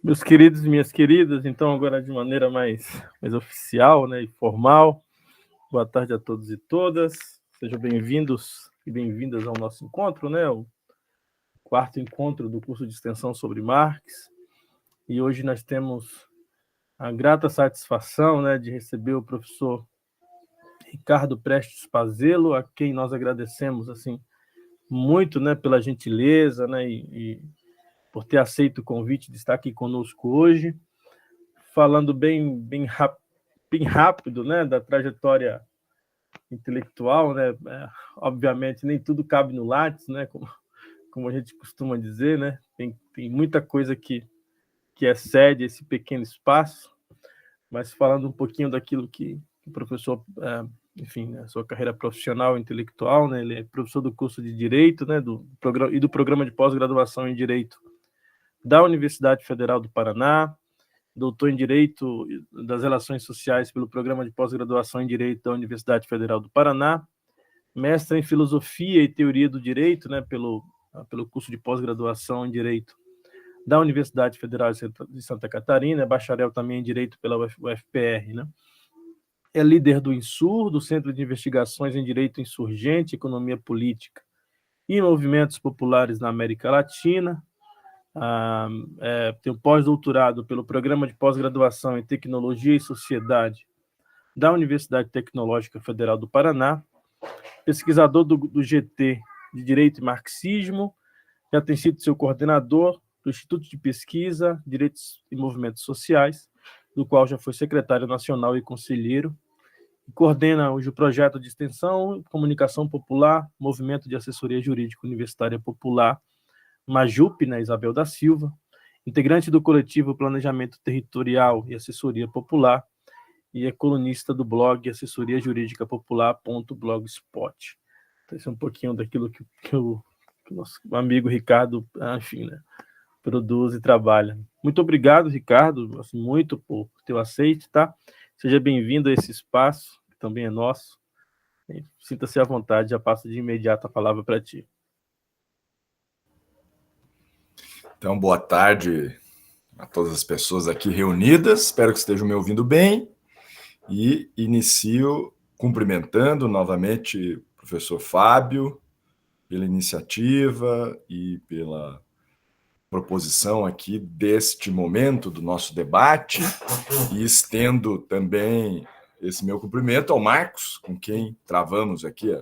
Meus queridos e minhas queridas, então agora de maneira mais oficial, né, e formal, boa tarde a todos e todas, sejam bem-vindos e bem-vindas ao nosso encontro, né, o quarto encontro do curso de extensão sobre Marx, e hoje nós temos a grata satisfação, né, de receber o professor Ricardo Prestes Pazelo, a quem nós agradecemos assim muito, né, pela gentileza, né, e por ter aceito o convite de estar aqui conosco hoje, falando bem rápido, né, da trajetória intelectual, né? Obviamente nem tudo cabe no Lattes, né, como a gente costuma dizer, né? Tem muita coisa que excede esse pequeno espaço, mas falando um pouquinho daquilo que o professor, enfim, né, sua carreira profissional intelectual, né? Ele é professor do curso de Direito, né, do programa de pós-graduação em Direito da Universidade Federal do Paraná, doutor em Direito das Relações Sociais pelo Programa de Pós-Graduação em Direito da Universidade Federal do Paraná, mestre em Filosofia e Teoria do Direito, né, pelo curso de pós-graduação em Direito da Universidade Federal de Santa Catarina, bacharel também em Direito pela UFPR, né? É líder do INSUR, do Centro de Investigações em Direito Insurgente, Economia Política e Movimentos Populares na América Latina. Tem um pós-doutorado pelo Programa de Pós-Graduação em Tecnologia e Sociedade da Universidade Tecnológica Federal do Paraná, pesquisador do GT de Direito e Marxismo, já tem sido seu coordenador do Instituto de Pesquisa, Direitos e Movimentos Sociais, do qual já foi secretário nacional e conselheiro, e coordena hoje o projeto de extensão, comunicação popular, Movimento de Assessoria Jurídica Universitária Popular, Majup, né, Isabel da Silva, integrante do coletivo Planejamento Territorial e Assessoria Popular, e é colunista do blog Assessoria Jurídica Popular.blogspot. Então, isso é um pouquinho daquilo que o nosso amigo Ricardo, enfim, né, produz e trabalha. Muito obrigado, Ricardo, assim, muito por teu aceite, tá? Seja bem-vindo a esse espaço, que também é nosso. Sinta-se à vontade, já passo de imediato a palavra para ti. Então, boa tarde a todas as pessoas aqui reunidas, espero que estejam me ouvindo bem, e inicio cumprimentando novamente o professor Fábio pela iniciativa e pela proposição aqui deste momento do nosso debate, e estendo também esse meu cumprimento ao Marcos, com quem travamos aqui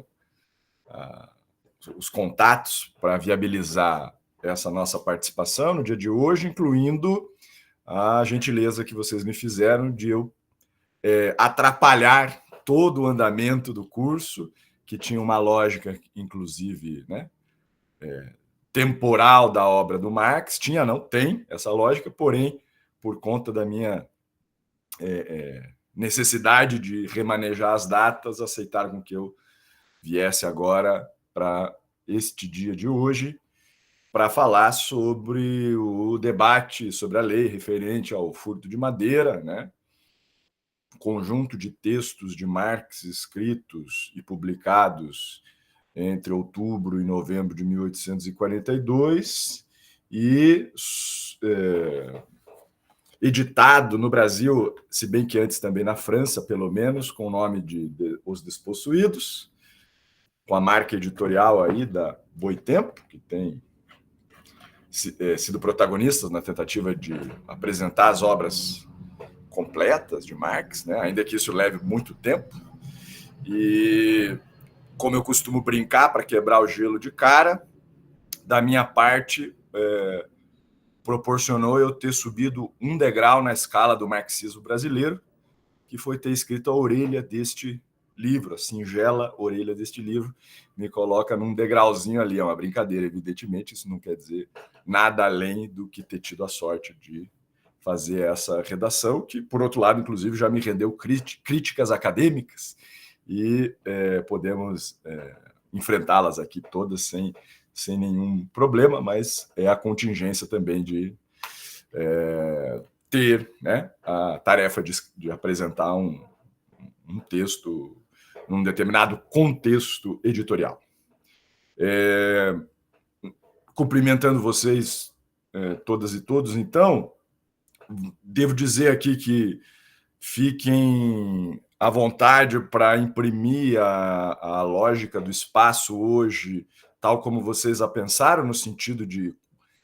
os contatos para viabilizar essa nossa participação no dia de hoje, incluindo a gentileza que vocês me fizeram de eu atrapalhar todo o andamento do curso, que tinha uma lógica, inclusive, né, temporal da obra do Marx. Tem essa lógica, porém, por conta da minha necessidade de remanejar as datas, aceitaram que eu viesse agora para este dia de hoje, para falar sobre o debate sobre a lei referente ao furto de madeira, né? Conjunto de textos de Marx escritos e publicados entre outubro e novembro de 1842 e editado no Brasil, se bem que antes também na França, pelo menos, com o nome de Os Despossuídos, com a marca editorial aí da Boitempo, que tem sido protagonistas na tentativa de apresentar as obras completas de Marx, né? Ainda que isso leve muito tempo. E, como eu costumo brincar para quebrar o gelo de cara, da minha parte, proporcionou eu ter subido um degrau na escala do marxismo brasileiro, que foi ter escrito a orelha deste livro, a singela orelha deste livro, me coloca num degrauzinho ali. É uma brincadeira, evidentemente, isso não quer dizer nada além do que ter tido a sorte de fazer essa redação, que, por outro lado, inclusive, já me rendeu críticas acadêmicas, e podemos enfrentá-las aqui todas sem nenhum problema, mas é a contingência também de ter, né, a tarefa de apresentar um texto num determinado contexto editorial. Cumprimentando vocês, todas e todos, então, devo dizer aqui que fiquem à vontade para imprimir a lógica do espaço hoje, tal como vocês a pensaram, no sentido de,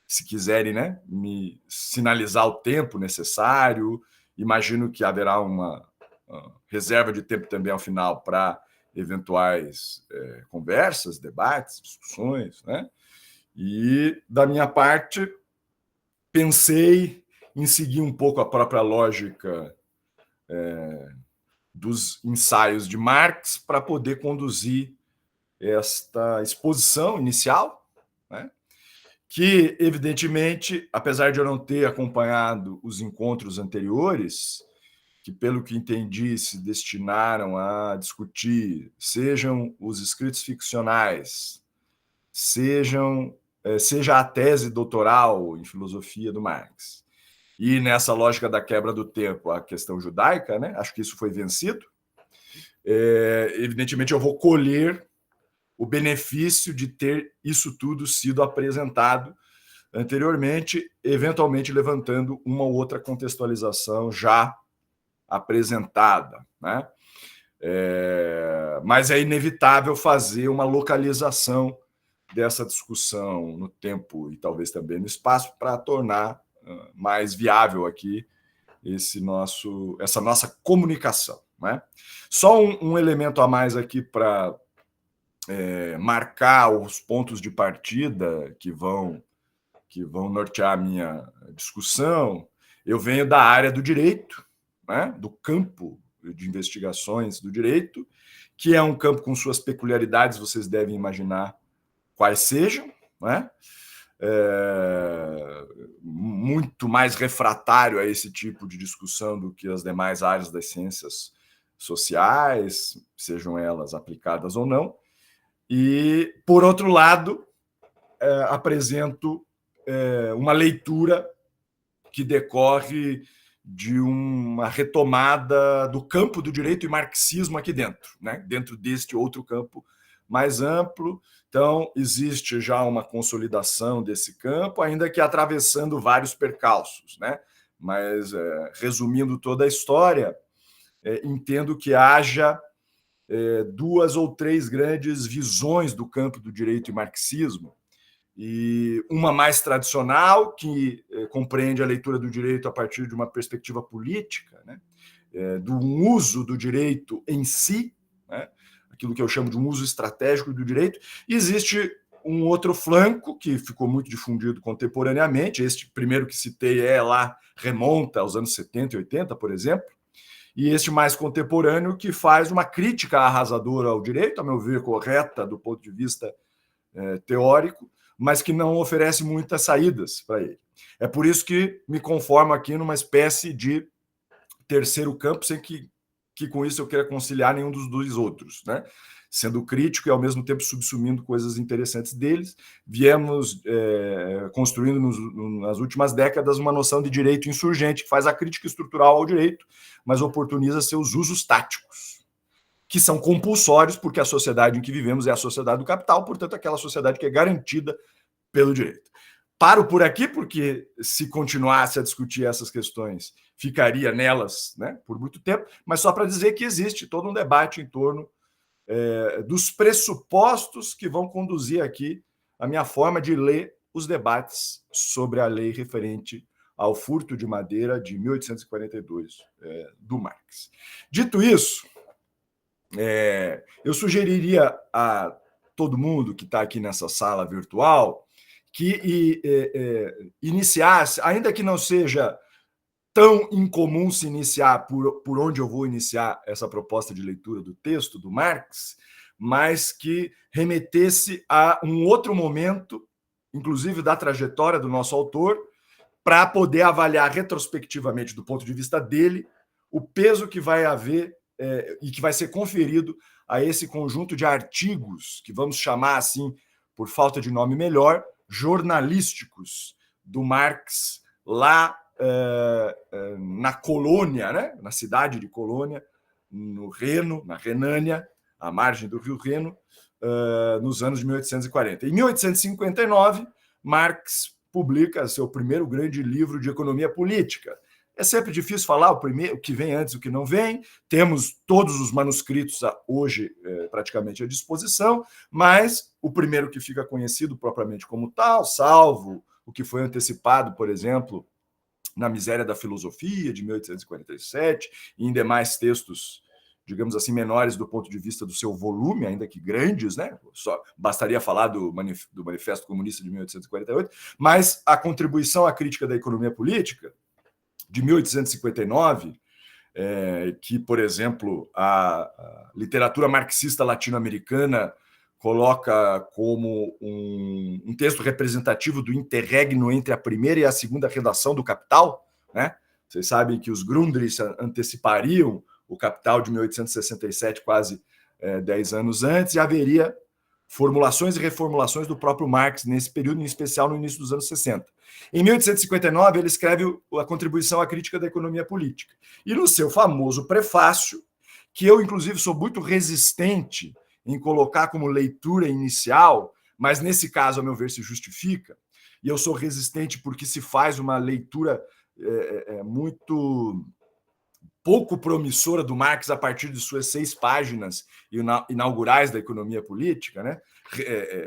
se quiserem, né, me sinalizar o tempo necessário. Imagino que haverá uma reserva de tempo também ao final para eventuais conversas, debates, discussões, né? E, da minha parte, pensei em seguir um pouco a própria lógica dos ensaios de Marx para poder conduzir esta exposição inicial, né? Que, evidentemente, apesar de eu não ter acompanhado os encontros anteriores, que, pelo que entendi, se destinaram a discutir, sejam os escritos ficcionais, seja a tese doutoral em filosofia do Marx, e nessa lógica da quebra do tempo, a questão judaica, né? Acho que isso foi vencido. Evidentemente, eu vou colher o benefício de ter isso tudo sido apresentado anteriormente, eventualmente levantando uma ou outra contextualização já apresentada, né? Mas é inevitável fazer uma localização dessa discussão no tempo e talvez também no espaço para tornar mais viável aqui essa nossa comunicação, né? Só um elemento a mais aqui para marcar os pontos de partida que vão nortear a minha discussão. Eu venho da área do direito, né? Do campo de investigações do direito, que é um campo com suas peculiaridades, vocês devem imaginar quais sejam, né? Muito mais refratário a esse tipo de discussão do que as demais áreas das ciências sociais, sejam elas aplicadas ou não. E, por outro lado, apresento uma leitura que decorre de uma retomada do campo do direito e marxismo aqui dentro, né? Dentro deste outro campo mais amplo. Então, existe já uma consolidação desse campo, ainda que atravessando vários percalços, né? Mas, resumindo toda a história, entendo que haja duas ou três grandes visões do campo do direito e marxismo, e uma mais tradicional, que compreende a leitura do direito a partir de uma perspectiva política, né? Do uso do direito em si, né? Aquilo que eu chamo de um uso estratégico do direito. E existe um outro flanco que ficou muito difundido contemporaneamente. Este primeiro que citei remonta aos anos 70 e 80, por exemplo, e este mais contemporâneo que faz uma crítica arrasadora ao direito, a meu ver, correta do ponto de vista teórico, mas que não oferece muitas saídas para ele. É por isso que me conformo aqui numa espécie de terceiro campo, sem que com isso eu queira conciliar nenhum dos dois outros, né? Sendo crítico e, ao mesmo tempo, subsumindo coisas interessantes deles. Viemos construindo nas últimas décadas uma noção de direito insurgente, que faz a crítica estrutural ao direito, mas oportuniza seus usos táticos, que são compulsórios, porque a sociedade em que vivemos é a sociedade do capital, portanto, aquela sociedade que é garantida pelo direito. Paro por aqui, porque se continuasse a discutir essas questões, ficaria nelas, né, por muito tempo, mas só para dizer que existe todo um debate em torno dos pressupostos que vão conduzir aqui a minha forma de ler os debates sobre a lei referente ao furto de madeira de 1842 do Marx. Dito isso, eu sugeriria a todo mundo que está aqui nessa sala virtual que iniciasse, ainda que não seja tão incomum se iniciar por onde eu vou iniciar essa proposta de leitura do texto do Marx, mas que remetesse a um outro momento, inclusive da trajetória do nosso autor, para poder avaliar retrospectivamente, do ponto de vista dele, o peso que vai haver e que vai ser conferido a esse conjunto de artigos, que vamos chamar assim, por falta de nome melhor, jornalísticos do Marx, lá na Colônia, né? Na cidade de Colônia, no Reno, na Renânia, à margem do rio Reno, nos anos de 1840. Em 1859, Marx publica seu primeiro grande livro de economia política, É sempre difícil falar o que vem antes e o que não vem. Temos todos os manuscritos hoje praticamente à disposição, mas o primeiro que fica conhecido propriamente como tal, salvo o que foi antecipado, por exemplo, na Miséria da Filosofia, de 1847, e em demais textos, digamos assim, menores do ponto de vista do seu volume, ainda que grandes, né? Só bastaria falar do Manifesto Comunista de 1848, mas a contribuição à crítica da economia política, de 1859, que, por exemplo, a literatura marxista latino-americana coloca como um texto representativo do interregno entre a primeira e a segunda redação do Capital, né? Vocês sabem que os Grundrisse antecipariam o Capital de 1867, quase 10 anos antes, e haveria formulações e reformulações do próprio Marx nesse período, em especial no início dos anos 60. Em 1859, ele escreve a Contribuição à Crítica da Economia Política. E no seu famoso prefácio, que eu, inclusive, sou muito resistente em colocar como leitura inicial, mas nesse caso, a meu ver, se justifica, e eu sou resistente porque se faz uma leitura muito pouco promissora do Marx a partir de suas 6 páginas inaugurais da economia política, né?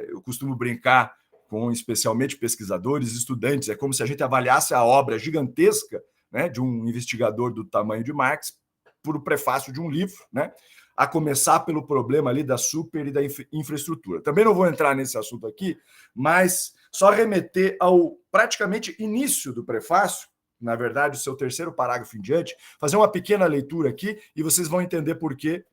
Eu costumo brincar com especialmente pesquisadores, estudantes, é como se a gente avaliasse a obra gigantesca, né, de um investigador do tamanho de Marx por o prefácio de um livro, né? A começar pelo problema ali da super e da infraestrutura. Também não vou entrar nesse assunto aqui, mas só remeter ao praticamente início do prefácio, na verdade, o seu terceiro parágrafo em diante, fazer uma pequena leitura aqui e vocês vão entender por quê,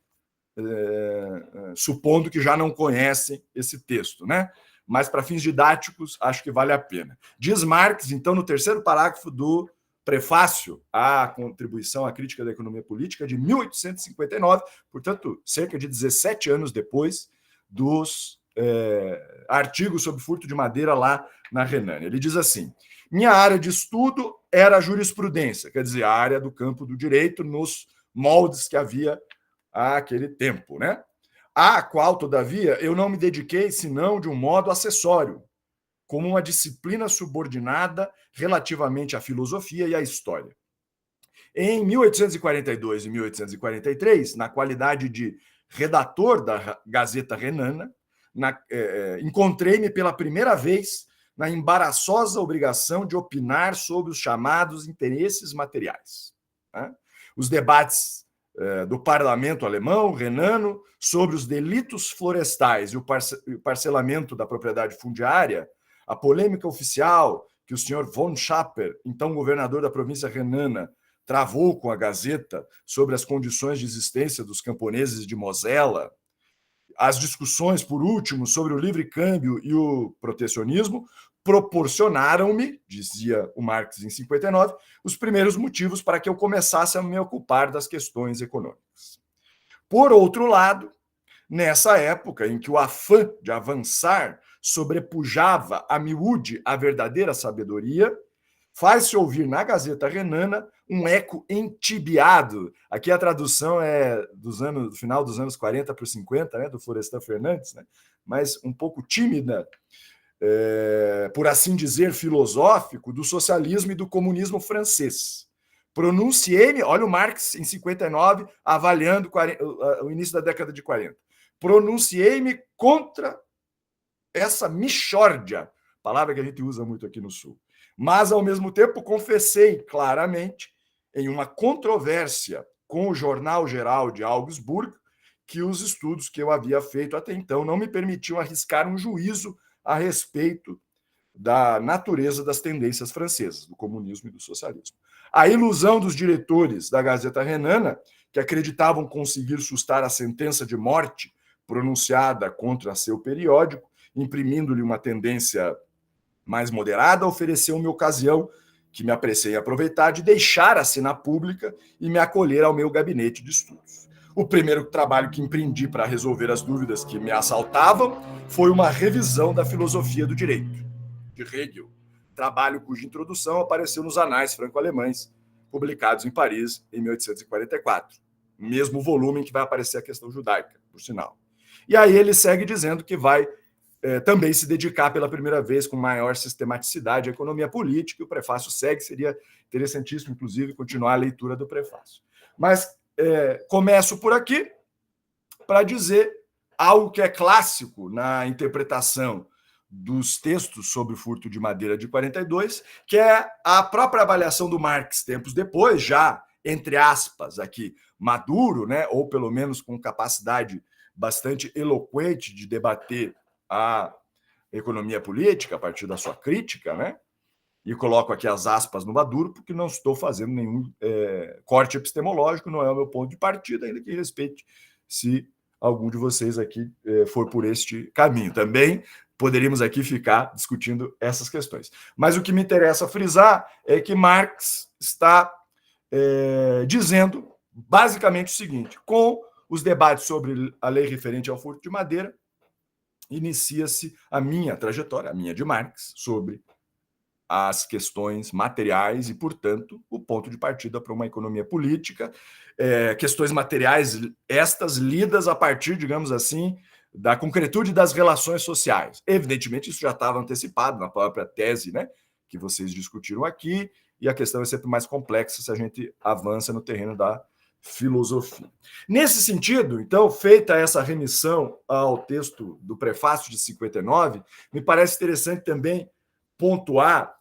supondo que já não conhecem esse texto, né? Mas para fins didáticos, acho que vale a pena. Diz Marx, então, no terceiro parágrafo do prefácio à Contribuição à Crítica da Economia Política, de 1859, portanto, cerca de 17 anos depois dos artigos sobre furto de madeira lá na Renânia. Ele diz assim: minha área de estudo era a jurisprudência, quer dizer, a área do campo do direito nos moldes que havia àquele tempo, né? À qual, todavia, eu não me dediquei senão de um modo acessório, como uma disciplina subordinada relativamente à filosofia e à história. Em 1842 e 1843, na qualidade de redator da Gazeta Renana, encontrei-me pela primeira vez na embaraçosa obrigação de opinar sobre os chamados interesses materiais, né? Os debates do parlamento alemão, renano, sobre os delitos florestais e o parcelamento da propriedade fundiária, a polêmica oficial que o senhor von Schapper, então governador da província renana, travou com a Gazeta sobre as condições de existência dos camponeses de Mosela, as discussões, por último, sobre o livre câmbio e o protecionismo, proporcionaram-me, dizia o Marx em 59, os primeiros motivos para que eu começasse a me ocupar das questões econômicas. Por outro lado, nessa época em que o afã de avançar sobrepujava a miúde a verdadeira sabedoria, faz-se ouvir na Gazeta Renana um eco entibiado. Aqui a tradução é do final dos anos 40 para os 50, né, do Florestan Fernandes, né, mas um pouco tímida, por assim dizer, filosófico, do socialismo e do comunismo francês. Pronunciei-me, olha o Marx em 59, avaliando o início da década de 40. Pronunciei-me contra essa mixórdia, palavra que a gente usa muito aqui no Sul. Mas, ao mesmo tempo, confessei claramente, em uma controvérsia com o Jornal Geral de Augsburgo, que os estudos que eu havia feito até então não me permitiam arriscar um juízo a respeito da natureza das tendências francesas, do comunismo e do socialismo. A ilusão dos diretores da Gazeta Renana, que acreditavam conseguir sustar a sentença de morte pronunciada contra seu periódico, imprimindo-lhe uma tendência mais moderada, ofereceu-me ocasião, que me apressei em aproveitar, de deixar a cena pública e me acolher ao meu gabinete de estudos. O primeiro trabalho que empreendi para resolver as dúvidas que me assaltavam foi uma revisão da filosofia do direito, de Hegel, trabalho cuja introdução apareceu nos Anais Franco-Alemães, publicados em Paris em 1844. Mesmo volume em que vai aparecer a questão judaica, por sinal. E aí ele segue dizendo que vai também se dedicar pela primeira vez com maior sistematicidade à economia política. O prefácio segue, seria interessantíssimo, inclusive, continuar a leitura do prefácio. Mas começo por aqui para dizer algo que é clássico na interpretação dos textos sobre o furto de madeira de 42, que é a própria avaliação do Marx tempos depois, já, entre aspas, aqui, maduro, né, ou pelo menos com capacidade bastante eloquente de debater a economia política a partir da sua crítica, né? E coloco aqui as aspas no Maduro, porque não estou fazendo nenhum corte epistemológico, não é o meu ponto de partida, ainda que respeite se algum de vocês aqui for por este caminho. Também poderíamos aqui ficar discutindo essas questões. Mas o que me interessa frisar é que Marx está dizendo basicamente o seguinte: com os debates sobre a lei referente ao furto de madeira, inicia-se a minha trajetória, a minha de Marx, sobre as questões materiais e, portanto, o ponto de partida para uma economia política. Questões materiais, estas lidas a partir, digamos assim, da concretude das relações sociais. Evidentemente, isso já estava antecipado na própria tese, né, que vocês discutiram aqui, e a questão é sempre mais complexa se a gente avança no terreno da filosofia. Nesse sentido, então, feita essa remissão ao texto do prefácio de 59, me parece interessante também pontuar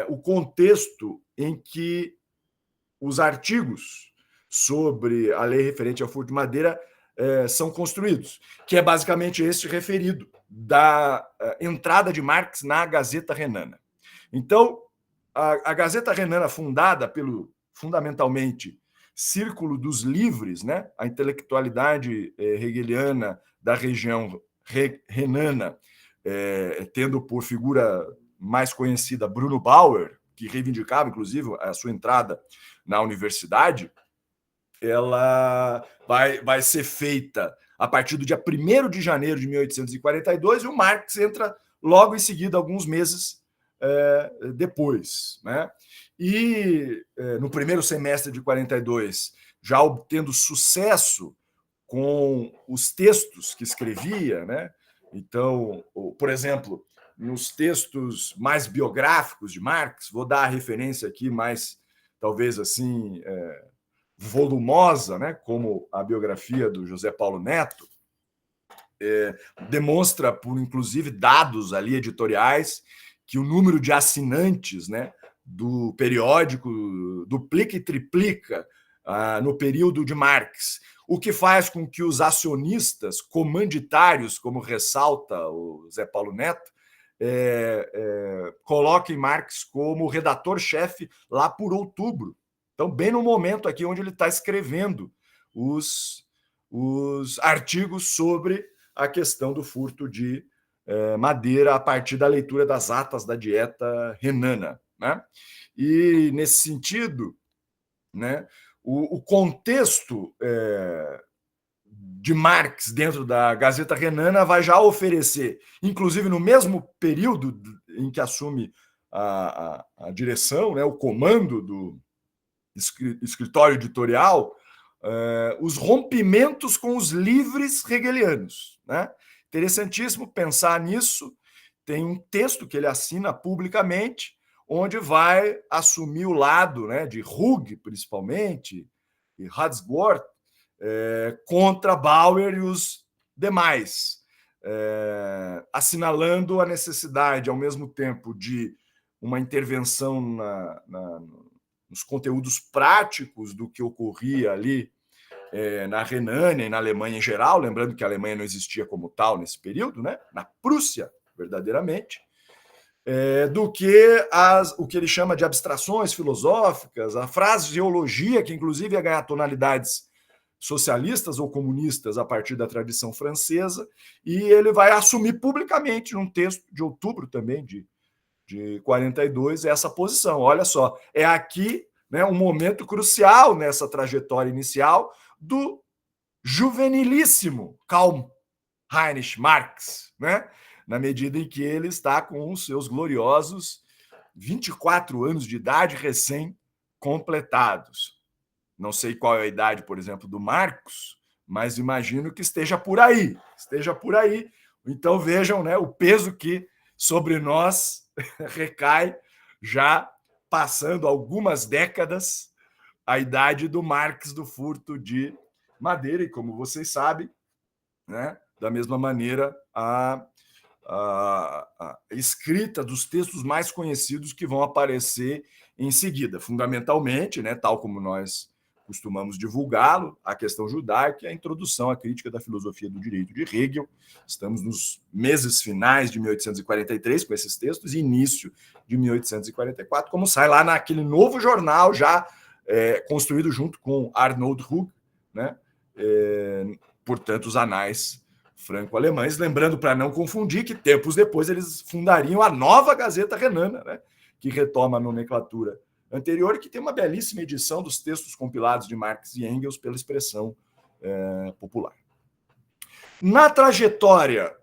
o contexto em que os artigos sobre a lei referente ao furto de madeira são construídos, que é basicamente este referido da entrada de Marx na Gazeta Renana. Então, a Gazeta Renana, fundada pelo, fundamentalmente, Círculo dos Livres, né, a intelectualidade hegeliana da região renana, tendo por figura mais conhecida Bruno Bauer, que reivindicava, inclusive, a sua entrada na universidade, ela vai ser feita a partir do dia 1º de janeiro de 1842, e o Marx entra logo em seguida, alguns meses depois, né? E no primeiro semestre de 42, já obtendo sucesso com os textos que escrevia, né? Então, por exemplo, nos textos mais biográficos de Marx, vou dar a referência aqui mais, talvez assim, volumosa, né? Como a biografia do José Paulo Neto, demonstra, por inclusive dados ali editoriais, que o número de assinantes, né, do periódico duplica e triplica no período de Marx, o que faz com que os acionistas comanditários, como ressalta o Zé Paulo Neto, coloquem Marx como redator-chefe lá por outubro. Então, bem no momento aqui onde ele está escrevendo os artigos sobre a questão do furto de madeira a partir da leitura das atas da Dieta Renana, né? E, nesse sentido, né, o contexto de Marx dentro da Gazeta Renana vai já oferecer, inclusive no mesmo período em que assume a direção, né, o comando do escritório editorial, os rompimentos com os livres hegelianos, né? Interessantíssimo pensar nisso. Tem um texto que ele assina publicamente, onde vai assumir o lado, né, de Hug, principalmente, e Hadsworth, contra Bauer e os demais, assinalando a necessidade, ao mesmo tempo, de uma intervenção nos conteúdos práticos do que ocorria ali na Renânia e na Alemanha em geral, lembrando que a Alemanha não existia como tal nesse período, né? Na Prússia, verdadeiramente, do que o que ele chama de abstrações filosóficas, a fraseologia, que inclusive ia ganhar tonalidades socialistas ou comunistas a partir da tradição francesa, e ele vai assumir publicamente, num texto de outubro também de 42, essa posição. Olha só, é aqui, né, um momento crucial nessa trajetória inicial do juvenilíssimo Karl Heinrich Marx, né? Na medida em que ele está com os seus gloriosos 24 anos de idade recém-completados. Não sei qual é a idade, por exemplo, do Marcos, mas imagino que esteja por aí. Então vejam, né, o peso que sobre nós recai, já passando algumas décadas a idade do Marx do furto de madeira, e como vocês sabem, né, da mesma maneira a escrita dos textos mais conhecidos que vão aparecer em seguida, fundamentalmente, né, tal como nós costumamos divulgá-lo, a questão judaica e a introdução à crítica da filosofia do direito de Hegel. Estamos nos meses finais de 1843 com esses textos e início de 1844, como sai lá naquele novo jornal já construído junto com Arnold Hug, né? Portanto, os anais franco-alemães, lembrando para não confundir que tempos depois eles fundariam a nova Gazeta Renana, né? Que retoma a nomenclatura anterior e que tem uma belíssima edição dos textos compilados de Marx e Engels pela expressão popular. Na trajetória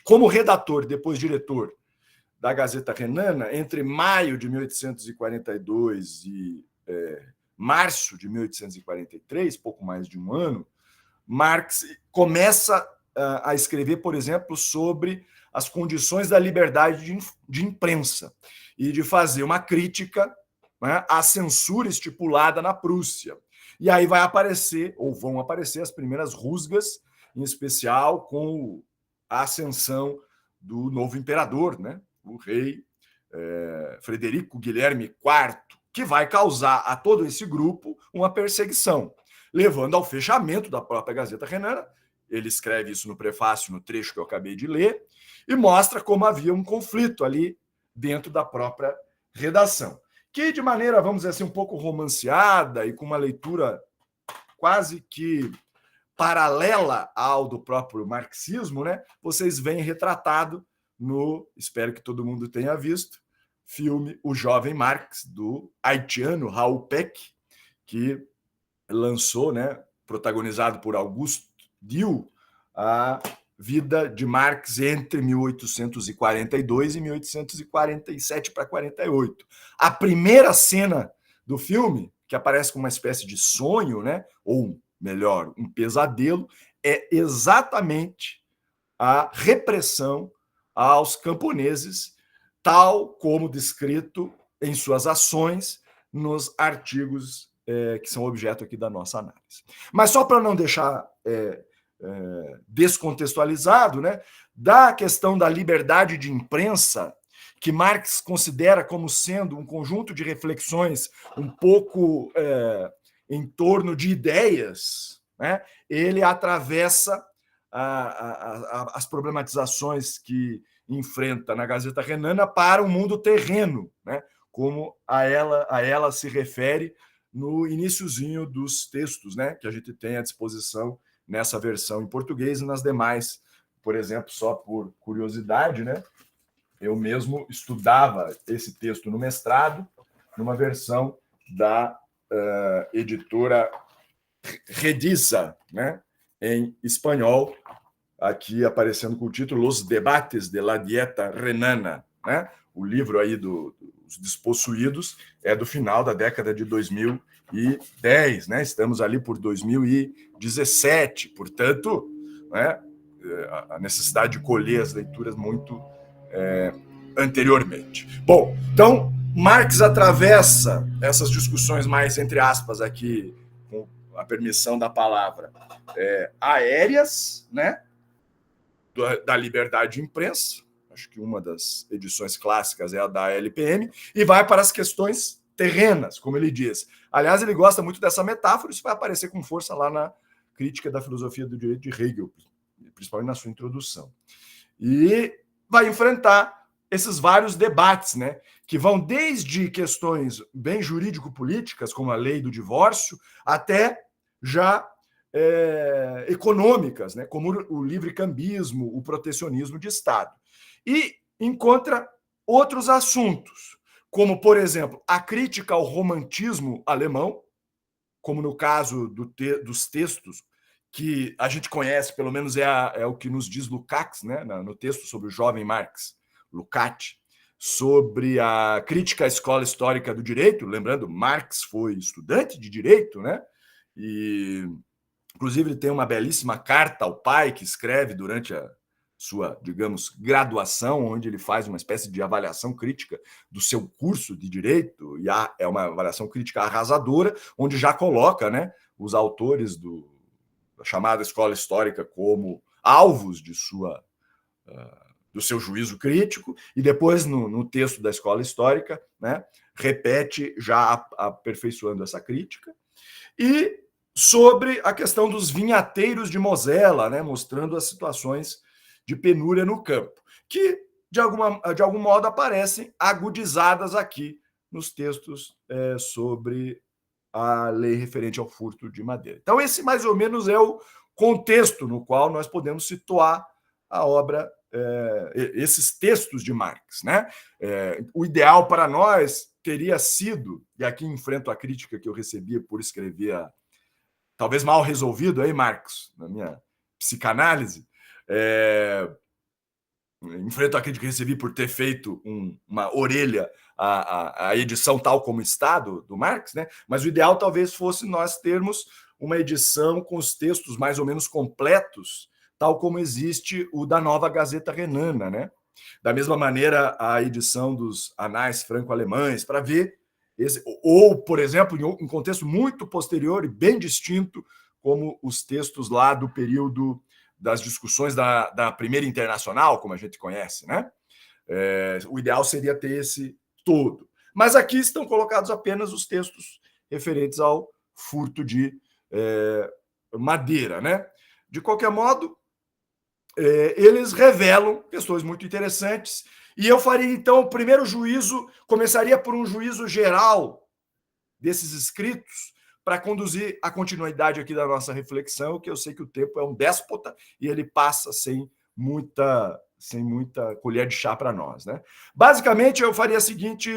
como redator, depois diretor da Gazeta Renana, entre maio de 1842 e março de 1843, pouco mais de um ano, Marx começa a escrever, por exemplo, sobre as condições da liberdade de imprensa e de fazer uma crítica, né, à censura estipulada na Prússia. E aí vão aparecer as primeiras rusgas, em especial com a ascensão do novo imperador, né, o rei Frederico Guilherme IV, que vai causar a todo esse grupo uma perseguição, levando ao fechamento da própria Gazeta Renana. Ele escreve isso no prefácio, no trecho que eu acabei de ler, e mostra como havia um conflito ali dentro da própria redação, que de maneira, vamos dizer assim, um pouco romanceada e com uma leitura quase que paralela ao do próprio marxismo, né? Vocês veem retratado no, espero que todo mundo tenha visto, filme O Jovem Marx, do haitiano Raul Peck, que lançou, né, protagonizado por Auguste Dill, a vida de Marx entre 1842 e 1847 para 48. A primeira cena do filme, que aparece como uma espécie de sonho, né, ou melhor, um pesadelo, é exatamente a repressão aos camponeses, tal como descrito em suas ações nos artigos que são objeto aqui da nossa análise. Mas só para não deixar descontextualizado, né, da questão da liberdade de imprensa, que Marx considera como sendo um conjunto de reflexões um pouco em torno de ideias, né, ele atravessa as problematizações que enfrenta na Gazeta Renana para o mundo terreno, né, como a ela se refere no iniciozinho dos textos, né, que a gente tem à disposição nessa versão em português e nas demais. Por exemplo, só por curiosidade, né, eu mesmo estudava esse texto no mestrado, numa versão da editora Rediza, né, em espanhol, aqui aparecendo com o título Los Debates de la Dieta Renana, né? O livro aí dos Despossuídos é do final da década de 2010, né? Estamos ali por 2017, portanto, né, a necessidade de colher as leituras muito anteriormente. Bom, então, Marx atravessa essas discussões mais, entre aspas, aqui, com a permissão da palavra, aéreas, né, da liberdade de imprensa, acho que uma das edições clássicas é a da LPM, e vai para as questões terrenas, como ele diz. Aliás, ele gosta muito dessa metáfora, isso vai aparecer com força lá na Crítica da Filosofia do Direito de Hegel, principalmente na sua introdução. E vai enfrentar esses vários debates, né, que vão desde questões bem jurídico-políticas, como a lei do divórcio, até já econômicas, né, como o livre-cambismo, o protecionismo de Estado. E encontra outros assuntos, como, por exemplo, a crítica ao romantismo alemão, como no caso dos textos que a gente conhece, pelo menos é o que nos diz Lukács, né, no texto sobre o jovem Marx, Lukács, sobre a crítica à escola histórica do direito. Lembrando, Marx foi estudante de direito, né, e Inclusive, ele tem uma belíssima carta ao pai que escreve durante a sua, digamos, graduação, onde ele faz uma espécie de avaliação crítica do seu curso de direito, e é uma avaliação crítica arrasadora, onde já coloca, né, os autores da chamada escola histórica como alvos do seu juízo crítico, e depois, no texto da escola histórica, né, repete, já aperfeiçoando essa crítica, e sobre a questão dos vinhateiros de Mosela, né, mostrando as situações de penúria no campo, que, de algum modo, aparecem agudizadas aqui nos textos sobre a lei referente ao furto de madeira. Então, esse, mais ou menos, é o contexto no qual nós podemos situar a obra, esses textos de Marx, né? O ideal para nós teria sido, e aqui enfrento a crítica que eu recebia por escrever talvez mal resolvido aí, Marx, na minha psicanálise, enfrento a crítica que recebi por ter feito uma orelha à edição tal como está do Marx, né? Mas o ideal talvez fosse nós termos uma edição com os textos mais ou menos completos, tal como existe o da Nova Gazeta Renana, né? Da mesma maneira, a edição dos Anais Franco-Alemães, para ver ou, por exemplo, em um contexto muito posterior e bem distinto, como os textos lá do período das discussões da Primeira Internacional, como a gente conhece, né? O ideal seria ter esse todo. Mas aqui estão colocados apenas os textos referentes ao furto de madeira, né? De qualquer modo, eles revelam questões muito interessantes, e eu faria, então, o primeiro juízo, começaria por um juízo geral desses escritos, para conduzir a continuidade aqui da nossa reflexão, que eu sei que o tempo é um déspota e ele passa sem muita colher de chá para nós, né? Basicamente, eu faria a seguinte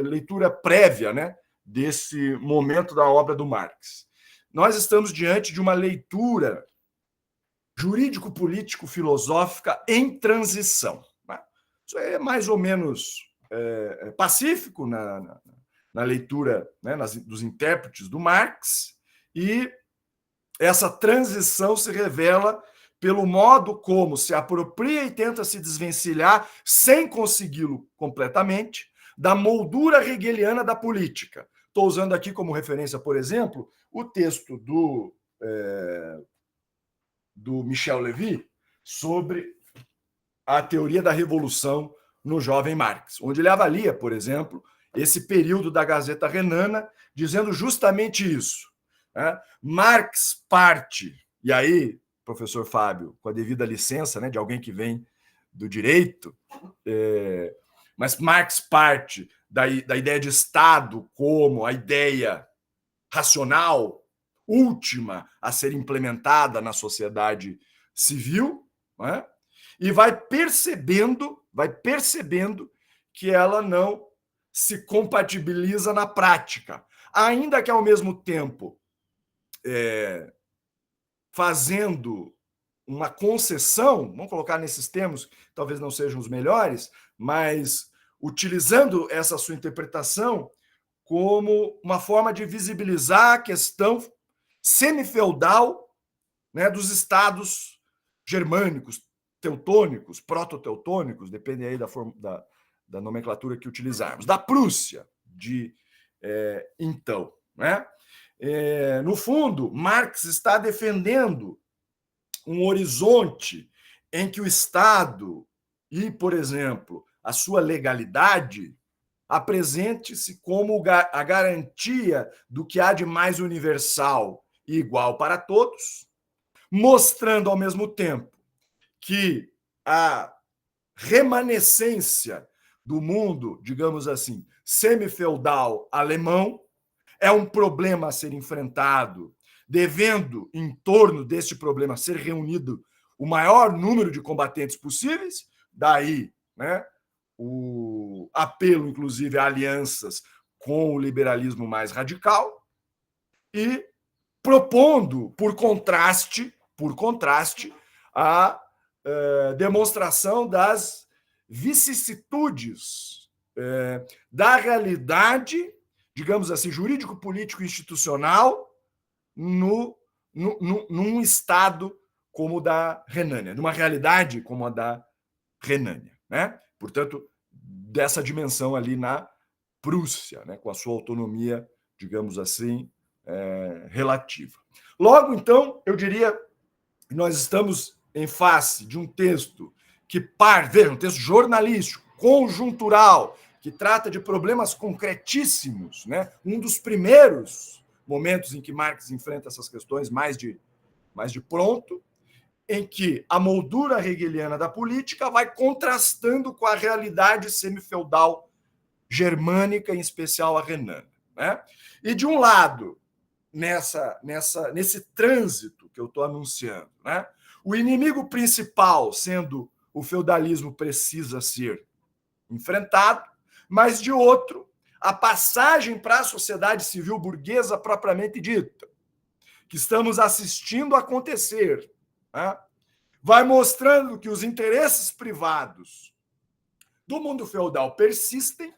leitura prévia, né, desse momento da obra do Marx. Nós estamos diante de uma leitura jurídico-político-filosófica em transição, né? Isso é mais ou menos pacífico na leitura, né, dos intérpretes do Marx, e essa transição se revela pelo modo como se apropria e tenta se desvencilhar, sem consegui-lo completamente, da moldura hegeliana da política. Estou usando aqui como referência, por exemplo, o texto do Michel Levy sobre a teoria da revolução no jovem Marx, onde ele avalia, por exemplo, esse período da Gazeta Renana, dizendo justamente isso, né? Marx parte, e aí, professor Fábio, com a devida licença, né, de alguém que vem do direito, mas Marx parte da ideia de Estado como a ideia racional última a ser implementada na sociedade civil, né? E vai percebendo que ela não se compatibiliza na prática, ainda que, ao mesmo tempo, fazendo uma concessão, vamos colocar nesses termos, talvez não sejam os melhores, mas utilizando essa sua interpretação como uma forma de visibilizar a questão semifeudal, né, dos estados germânicos, teutônicos, proto-teutônicos, depende aí da nomenclatura que utilizarmos, da Prússia então, né? No fundo, Marx está defendendo um horizonte em que o Estado e, por exemplo, a sua legalidade apresente-se como a garantia do que há de mais universal e igual para todos, mostrando ao mesmo tempo que a remanescência do mundo, digamos assim, semifeudal alemão é um problema a ser enfrentado, devendo, em torno deste problema, ser reunido o maior número de combatentes possíveis, daí, né, o apelo, inclusive, a alianças com o liberalismo mais radical, e propondo, por contraste, a demonstração das vicissitudes da realidade, digamos assim, jurídico-político-institucional num estado como o da Renânia, numa realidade como a da Renânia, né? Portanto, dessa dimensão ali na Prússia, né? Com a sua autonomia, digamos assim, relativa. Logo, então, eu diria que nós estamos em face de um texto veja, um texto jornalístico, conjuntural, que trata de problemas concretíssimos, né? Um dos primeiros momentos em que Marx enfrenta essas questões mais de pronto, em que a moldura hegeliana da política vai contrastando com a realidade semifeudal germânica, em especial a renana, né? E de um lado, nesse trânsito que eu estou anunciando, né? O inimigo principal sendo o feudalismo precisa ser enfrentado, mas de outro, a passagem para a sociedade civil burguesa propriamente dita, que estamos assistindo acontecer, né? Vai mostrando que os interesses privados do mundo feudal persistem,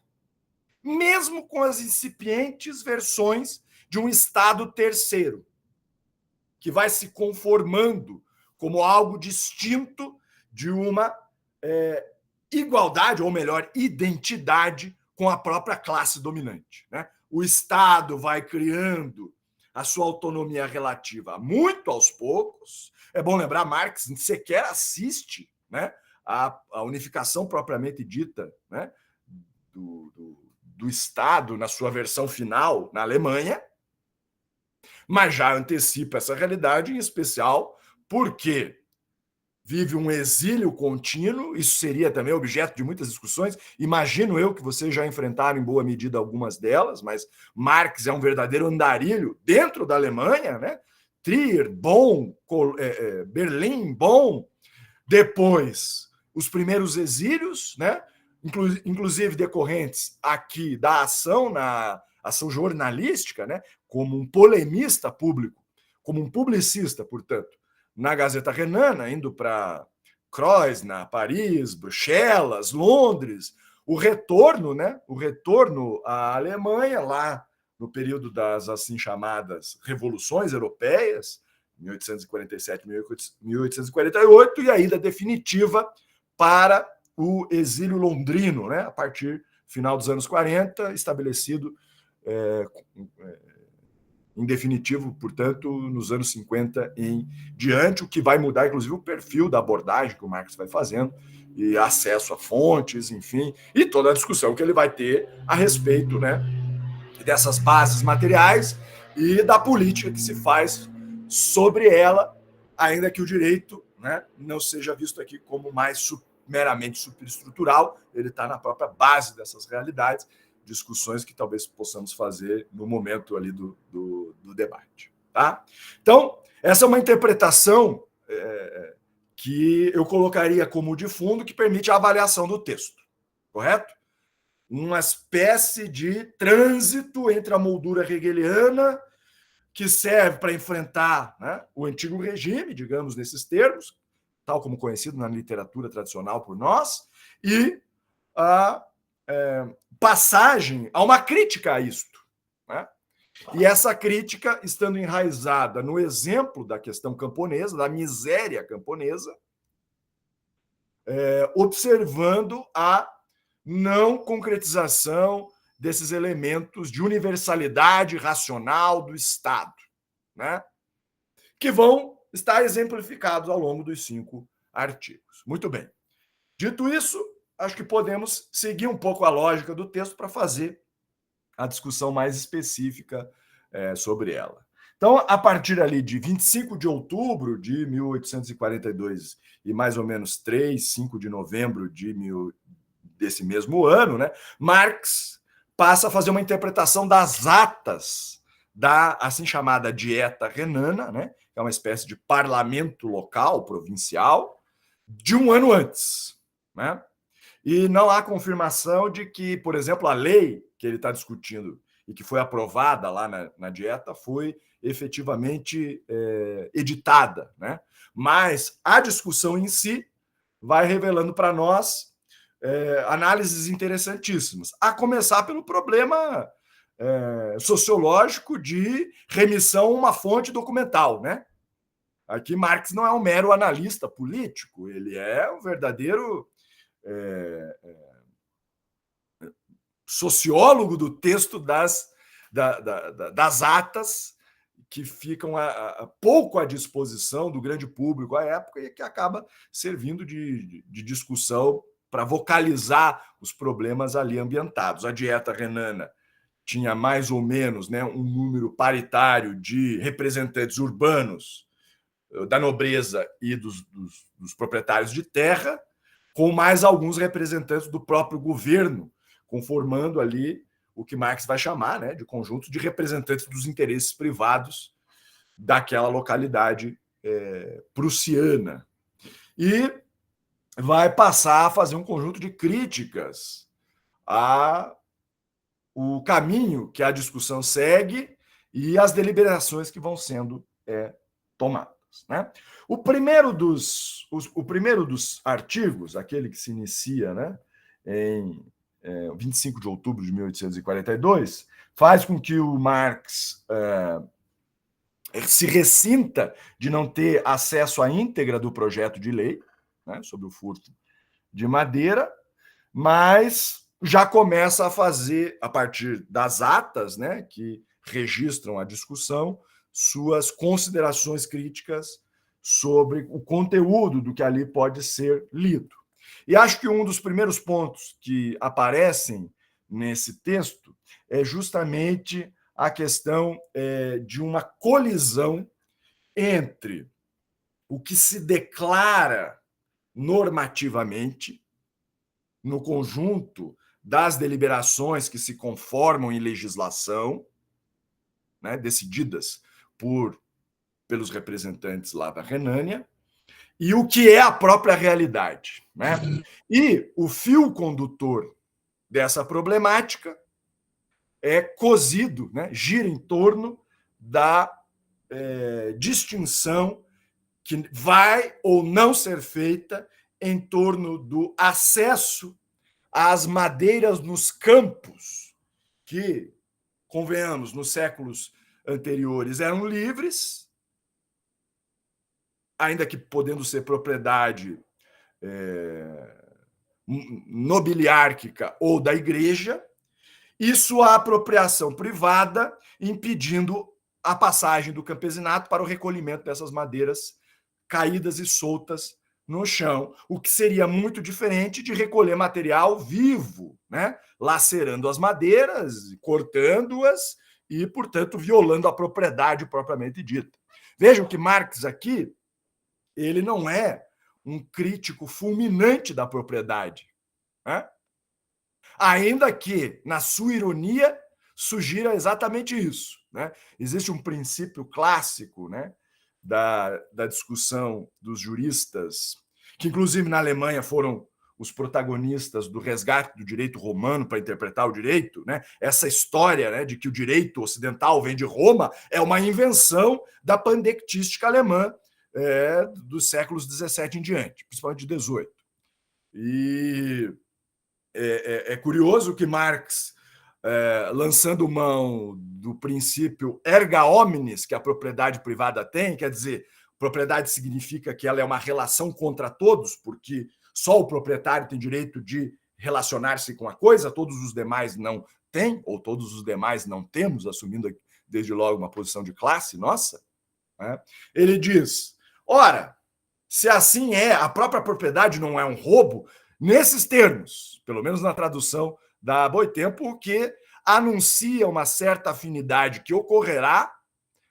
mesmo com as incipientes versões de um Estado terceiro, que vai se conformando como algo distinto de uma igualdade, ou melhor, identidade com a própria classe dominante, né? O Estado vai criando a sua autonomia relativa muito aos poucos. É bom lembrar, Marx sequer assiste, né, a unificação propriamente dita, né, do Estado na sua versão final na Alemanha, mas já antecipa essa realidade, em especial porque vive um exílio contínuo. Isso seria também objeto de muitas discussões. Imagino eu que vocês já enfrentaram em boa medida algumas delas, mas Marx é um verdadeiro andarilho dentro da Alemanha, né? Trier, Bonn, Berlim, Bonn. Depois, os primeiros exílios, né? Inclusive decorrentes aqui da ação, na ação jornalística, né? Como um polemista público, como um publicista, portanto, na Gazeta Renana, indo para Kreuznach, Paris, Bruxelas, Londres, o retorno, né? O retorno à Alemanha, lá no período das assim chamadas revoluções europeias, 1847, 1848, e a ida definitiva para o exílio londrino, né? A partir final dos anos 40, estabelecido em definitivo, portanto, nos anos 50 em diante, o que vai mudar, inclusive, o perfil da abordagem que o Marx vai fazendo, e acesso a fontes, enfim, e toda a discussão que ele vai ter a respeito, né, dessas bases materiais e da política que se faz sobre ela, ainda que o direito, né, não seja visto aqui como meramente superestrutural, ele está na própria base dessas realidades, discussões que talvez possamos fazer no momento ali do debate. Tá? Então, essa é uma interpretação que eu colocaria como de fundo, que permite a avaliação do texto, correto? Uma espécie de trânsito entre a moldura hegeliana, que serve para enfrentar, né, o antigo regime, digamos, nesses termos, tal como conhecido na literatura tradicional por nós, e a passagem a uma crítica a isto, né? E essa crítica, estando enraizada no exemplo da questão camponesa, da miséria camponesa, observando a não concretização desses elementos de universalidade racional do Estado, né? Que vão estar exemplificados ao longo dos 5 artigos. Muito bem. Dito isso, acho que podemos seguir um pouco a lógica do texto para fazer a discussão mais específica sobre ela. Então, a partir ali de 25 de outubro de 1842 e mais ou menos 5 de novembro desse mesmo ano, né, Marx passa a fazer uma interpretação das atas da assim chamada Dieta Renana, né, que é uma espécie de parlamento local, provincial, de um ano antes, né? E não há confirmação de que, por exemplo, a lei que ele está discutindo e que foi aprovada lá na Dieta foi efetivamente editada, né? Mas a discussão em si vai revelando para nós análises interessantíssimas, a começar pelo problema sociológico de remissão a uma fonte documental, né? Aqui Marx não é um mero analista político, ele é um verdadeiro sociólogo do texto das atas, que ficam pouco à disposição do grande público à época e que acaba servindo de discussão para vocalizar os problemas ali ambientados. A dieta renana tinha mais ou menos, né, um número paritário de representantes urbanos da nobreza e dos proprietários de terra, com mais alguns representantes do próprio governo, conformando ali o que Marx vai chamar, né, de conjunto de representantes dos interesses privados daquela localidade prussiana. E vai passar a fazer um conjunto de críticas ao caminho que a discussão segue e as deliberações que vão sendo tomadas. Né? O primeiro dos artigos, aquele que se inicia, né, em 25 de outubro de 1842, faz com que o Marx se ressinta de não ter acesso à íntegra do projeto de lei, né, sobre o furto de madeira, mas já começa a fazer, a partir das atas, né, que registram a discussão, suas considerações críticas sobre o conteúdo do que ali pode ser lido. E acho que um dos primeiros pontos que aparecem nesse texto é justamente a questão de uma colisão entre o que se declara normativamente no conjunto das deliberações que se conformam em legislação, né, decididas pelos representantes lá da Renânia, e o que é a própria realidade. Né? E o fio condutor dessa problemática é cosido, né, gira em torno da distinção que vai ou não ser feita em torno do acesso às madeiras nos campos, que, convenhamos, nos séculos anteriores eram livres, ainda que podendo ser propriedade nobiliárquica ou da igreja, e sua apropriação privada impedindo a passagem do campesinato para o recolhimento dessas madeiras caídas e soltas no chão, o que seria muito diferente de recolher material vivo, né? Lacerando as madeiras, cortando-as e, portanto, violando a propriedade propriamente dita. Vejam que Marx aqui, ele não é um crítico fulminante da propriedade, né? Ainda que, na sua ironia, sugira exatamente isso. Né? Existe um princípio clássico, né, da discussão dos juristas, que inclusive na Alemanha foram os protagonistas do resgate do direito romano para interpretar o direito. Né? Essa história, né, de que o direito ocidental vem de Roma é uma invenção da pandectística alemã dos séculos XVII em diante, principalmente de XVIII. E é curioso que Marx, lançando mão do princípio erga omnes que a propriedade privada tem, quer dizer, propriedade significa que ela é uma relação contra todos, porque só o proprietário tem direito de relacionar-se com a coisa, todos os demais não têm, ou todos os demais não temos, assumindo desde logo uma posição de classe nossa. Né? Ele diz, ora, se assim é, a própria propriedade não é um roubo, nesses termos, pelo menos na tradução da Boitempo, que anuncia uma certa afinidade que ocorrerá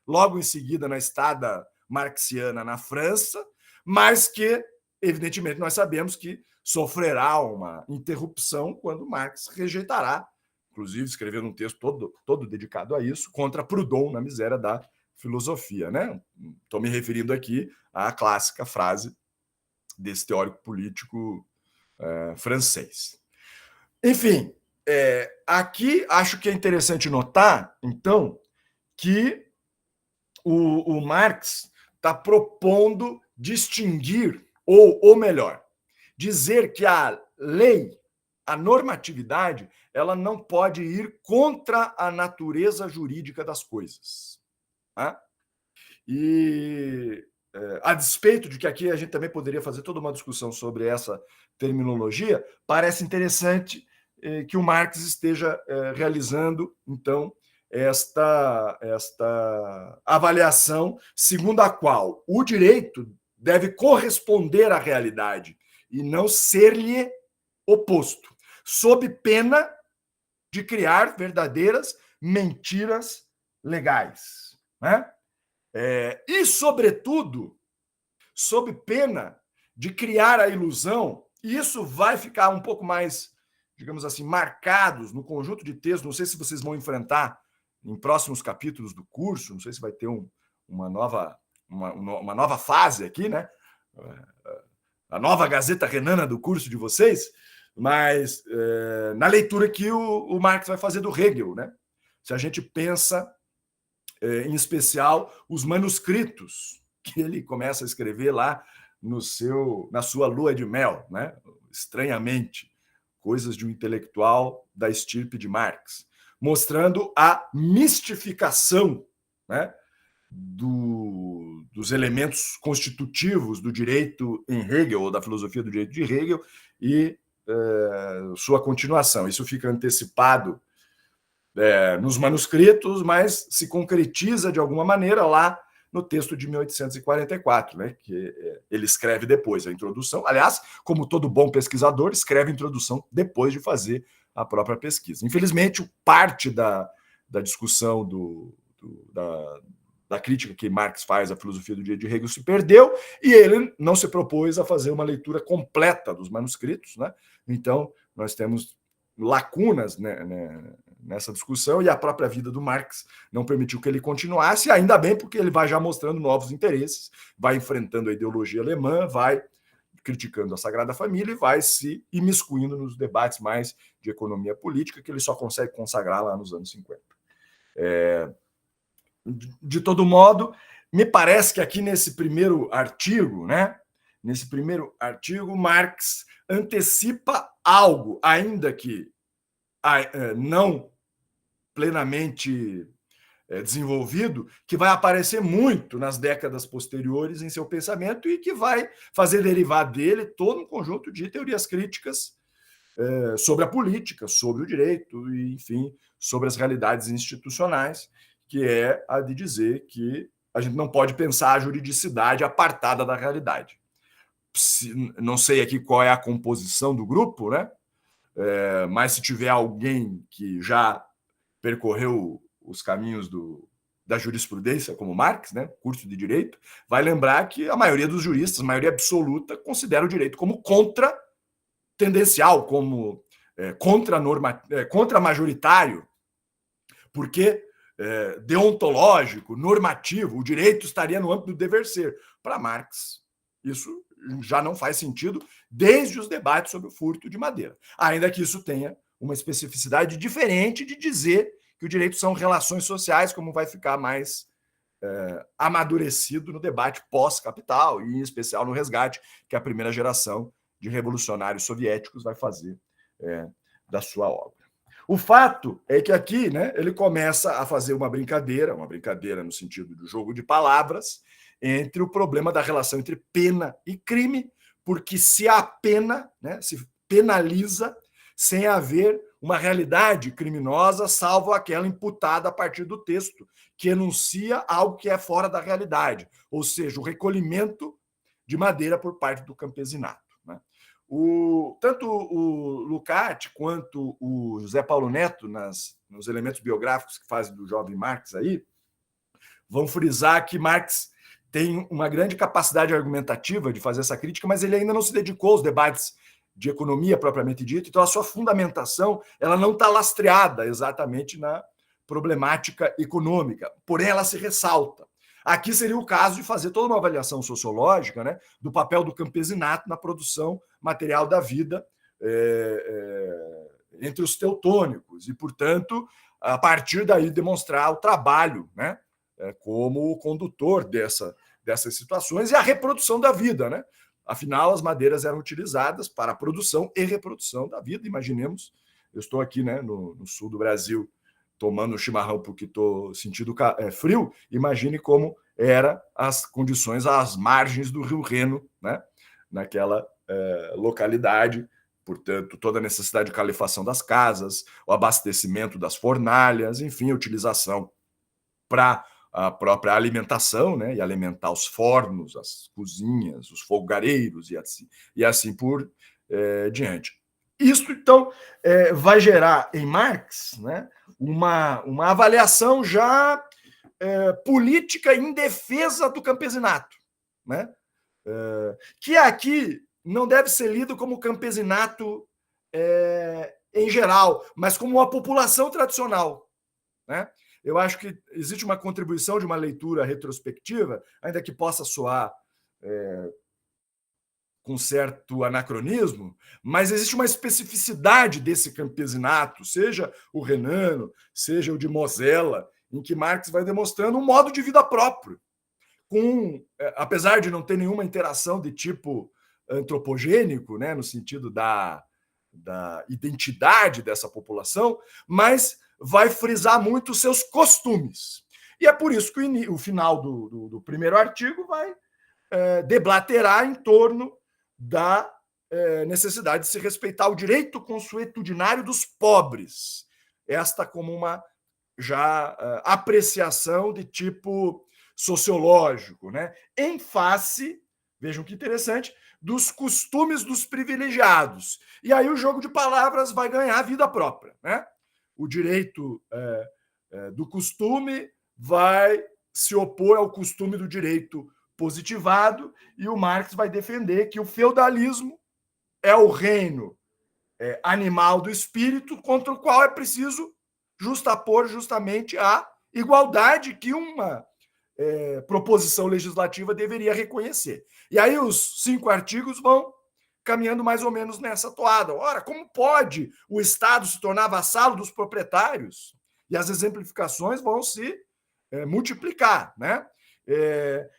logo em seguida na estada marxiana na França, mas que, evidentemente, nós sabemos que sofrerá uma interrupção quando Marx rejeitará, inclusive escrevendo um texto todo dedicado a isso, contra Proudhon na miséria da filosofia. Né? Estou me referindo aqui à clássica frase desse teórico político francês. Enfim, aqui acho que é interessante notar, então, que o Marx está propondo distinguir, ou melhor, dizer que a lei, a normatividade, ela não pode ir contra a natureza jurídica das coisas. Tá? E a despeito de que aqui a gente também poderia fazer toda uma discussão sobre essa terminologia, parece interessante que o Marx esteja realizando, então, esta avaliação segundo a qual o direito deve corresponder à realidade e não ser-lhe oposto, sob pena de criar verdadeiras mentiras legais, né? E, sobretudo, sob pena de criar a ilusão, e isso vai ficar um pouco mais, digamos assim, marcados no conjunto de textos, não sei se vocês vão enfrentar em próximos capítulos do curso, não sei se vai ter uma nova fase aqui, né? A nova Gazeta Renana do curso de vocês, mas na leitura que o Marx vai fazer do Hegel, né? Se a gente pensa, em especial, os manuscritos que ele começa a escrever lá na sua lua de mel, né? Estranhamente, coisas de um intelectual da estirpe de Marx, mostrando a mistificação, né, dos elementos constitutivos do direito em Hegel, ou da filosofia do direito de Hegel, e sua continuação. Isso fica antecipado nos manuscritos, mas se concretiza de alguma maneira lá no texto de 1844, né, que ele escreve depois a introdução. Aliás, como todo bom pesquisador, escreve a introdução depois de fazer a própria pesquisa. Infelizmente, parte da discussão da crítica que Marx faz à filosofia do direito de Hegel se perdeu, e ele não se propôs a fazer uma leitura completa dos manuscritos, né? Então, nós temos lacunas, né, nessa discussão, e a própria vida do Marx não permitiu que ele continuasse, e ainda bem, porque ele vai já mostrando novos interesses, vai enfrentando a ideologia alemã, vai criticando a Sagrada Família e vai se imiscuindo nos debates mais de economia política, que ele só consegue consagrar lá nos anos 50. De todo modo, me parece que aqui nesse primeiro artigo, né, Marx antecipa algo, ainda que não plenamente desenvolvido, que vai aparecer muito nas décadas posteriores em seu pensamento e que vai fazer derivar dele todo um conjunto de teorias críticas sobre a política, sobre o direito e, enfim, sobre as realidades institucionais, que é a de dizer que a gente não pode pensar a juridicidade apartada da realidade. Não sei aqui qual é a composição do grupo, né? Mas se tiver alguém que já percorreu os caminhos da jurisprudência, como Marx, né, curso de direito, vai lembrar que a maioria dos juristas, a maioria absoluta, considera o direito como contra-tendencial, como contra-majoritário, porque deontológico, normativo, o direito estaria no âmbito do dever ser. Para Marx, isso já não faz sentido desde os debates sobre o furto de madeira. Ainda que isso tenha uma especificidade diferente de dizer que o direito são relações sociais, como vai ficar mais amadurecido no debate pós-capital, e em especial no resgate que a primeira geração de revolucionários soviéticos vai fazer da sua obra. O fato é que aqui, né, ele começa a fazer uma brincadeira no sentido do jogo de palavras, entre o problema da relação entre pena e crime, porque se há pena, né, se penaliza sem haver uma realidade criminosa, salvo aquela imputada a partir do texto, que enuncia algo que é fora da realidade, ou seja, o recolhimento de madeira por parte do campesinato. Né? Tanto o Lukács quanto o José Paulo Neto, nos elementos biográficos que fazem do jovem Marx aí, vão frisar que Marx tem uma grande capacidade argumentativa de fazer essa crítica, mas ele ainda não se dedicou aos debates de economia propriamente dito, então a sua fundamentação ela não está lastreada exatamente na problemática econômica, porém ela se ressalta. Aqui seria o caso de fazer toda uma avaliação sociológica, né, do papel do campesinato na produção material da vida entre os teutônicos e, portanto, a partir daí demonstrar o trabalho, né, como condutor dessas situações e a reprodução da vida, né? Afinal, as madeiras eram utilizadas para a produção e reprodução da vida. Imaginemos, eu estou aqui, né, no sul do Brasil, tomando chimarrão porque estou sentindo frio, imagine como eram as condições às margens do Rio Reno, né? Naquela localidade. Portanto, toda a necessidade de calefação das casas, o abastecimento das fornalhas, enfim, a utilização para a própria alimentação, né? E alimentar os fornos, as cozinhas, os fogareiros e assim por diante. Isso, então, vai gerar em Marx, né, uma avaliação já política em defesa do campesinato, né? Que aqui não deve ser lido como campesinato em geral, mas como uma população tradicional, né? Eu acho que existe uma contribuição de uma leitura retrospectiva, ainda que possa soar com certo anacronismo, mas existe uma especificidade desse campesinato, seja o renano, seja o de Mosela, em que Marx vai demonstrando um modo de vida próprio, apesar de não ter nenhuma interação de tipo antropogênico, né, no sentido da identidade dessa população, mas vai frisar muito os seus costumes. E é por isso que o final do primeiro artigo vai deblaterar em torno da necessidade de se respeitar o direito consuetudinário dos pobres. Esta como uma já apreciação de tipo sociológico, né? Em face, vejam que interessante, dos costumes dos privilegiados. E aí o jogo de palavras vai ganhar vida própria, né? O direito do costume vai se opor ao costume do direito positivado, e o Marx vai defender que o feudalismo é o reino animal do espírito contra o qual é preciso justapor justamente a igualdade que uma proposição legislativa deveria reconhecer. E aí os 5 artigos vão caminhando mais ou menos nessa toada. Ora, como pode o Estado se tornar vassalo dos proprietários? E as exemplificações vão se multiplicar, né?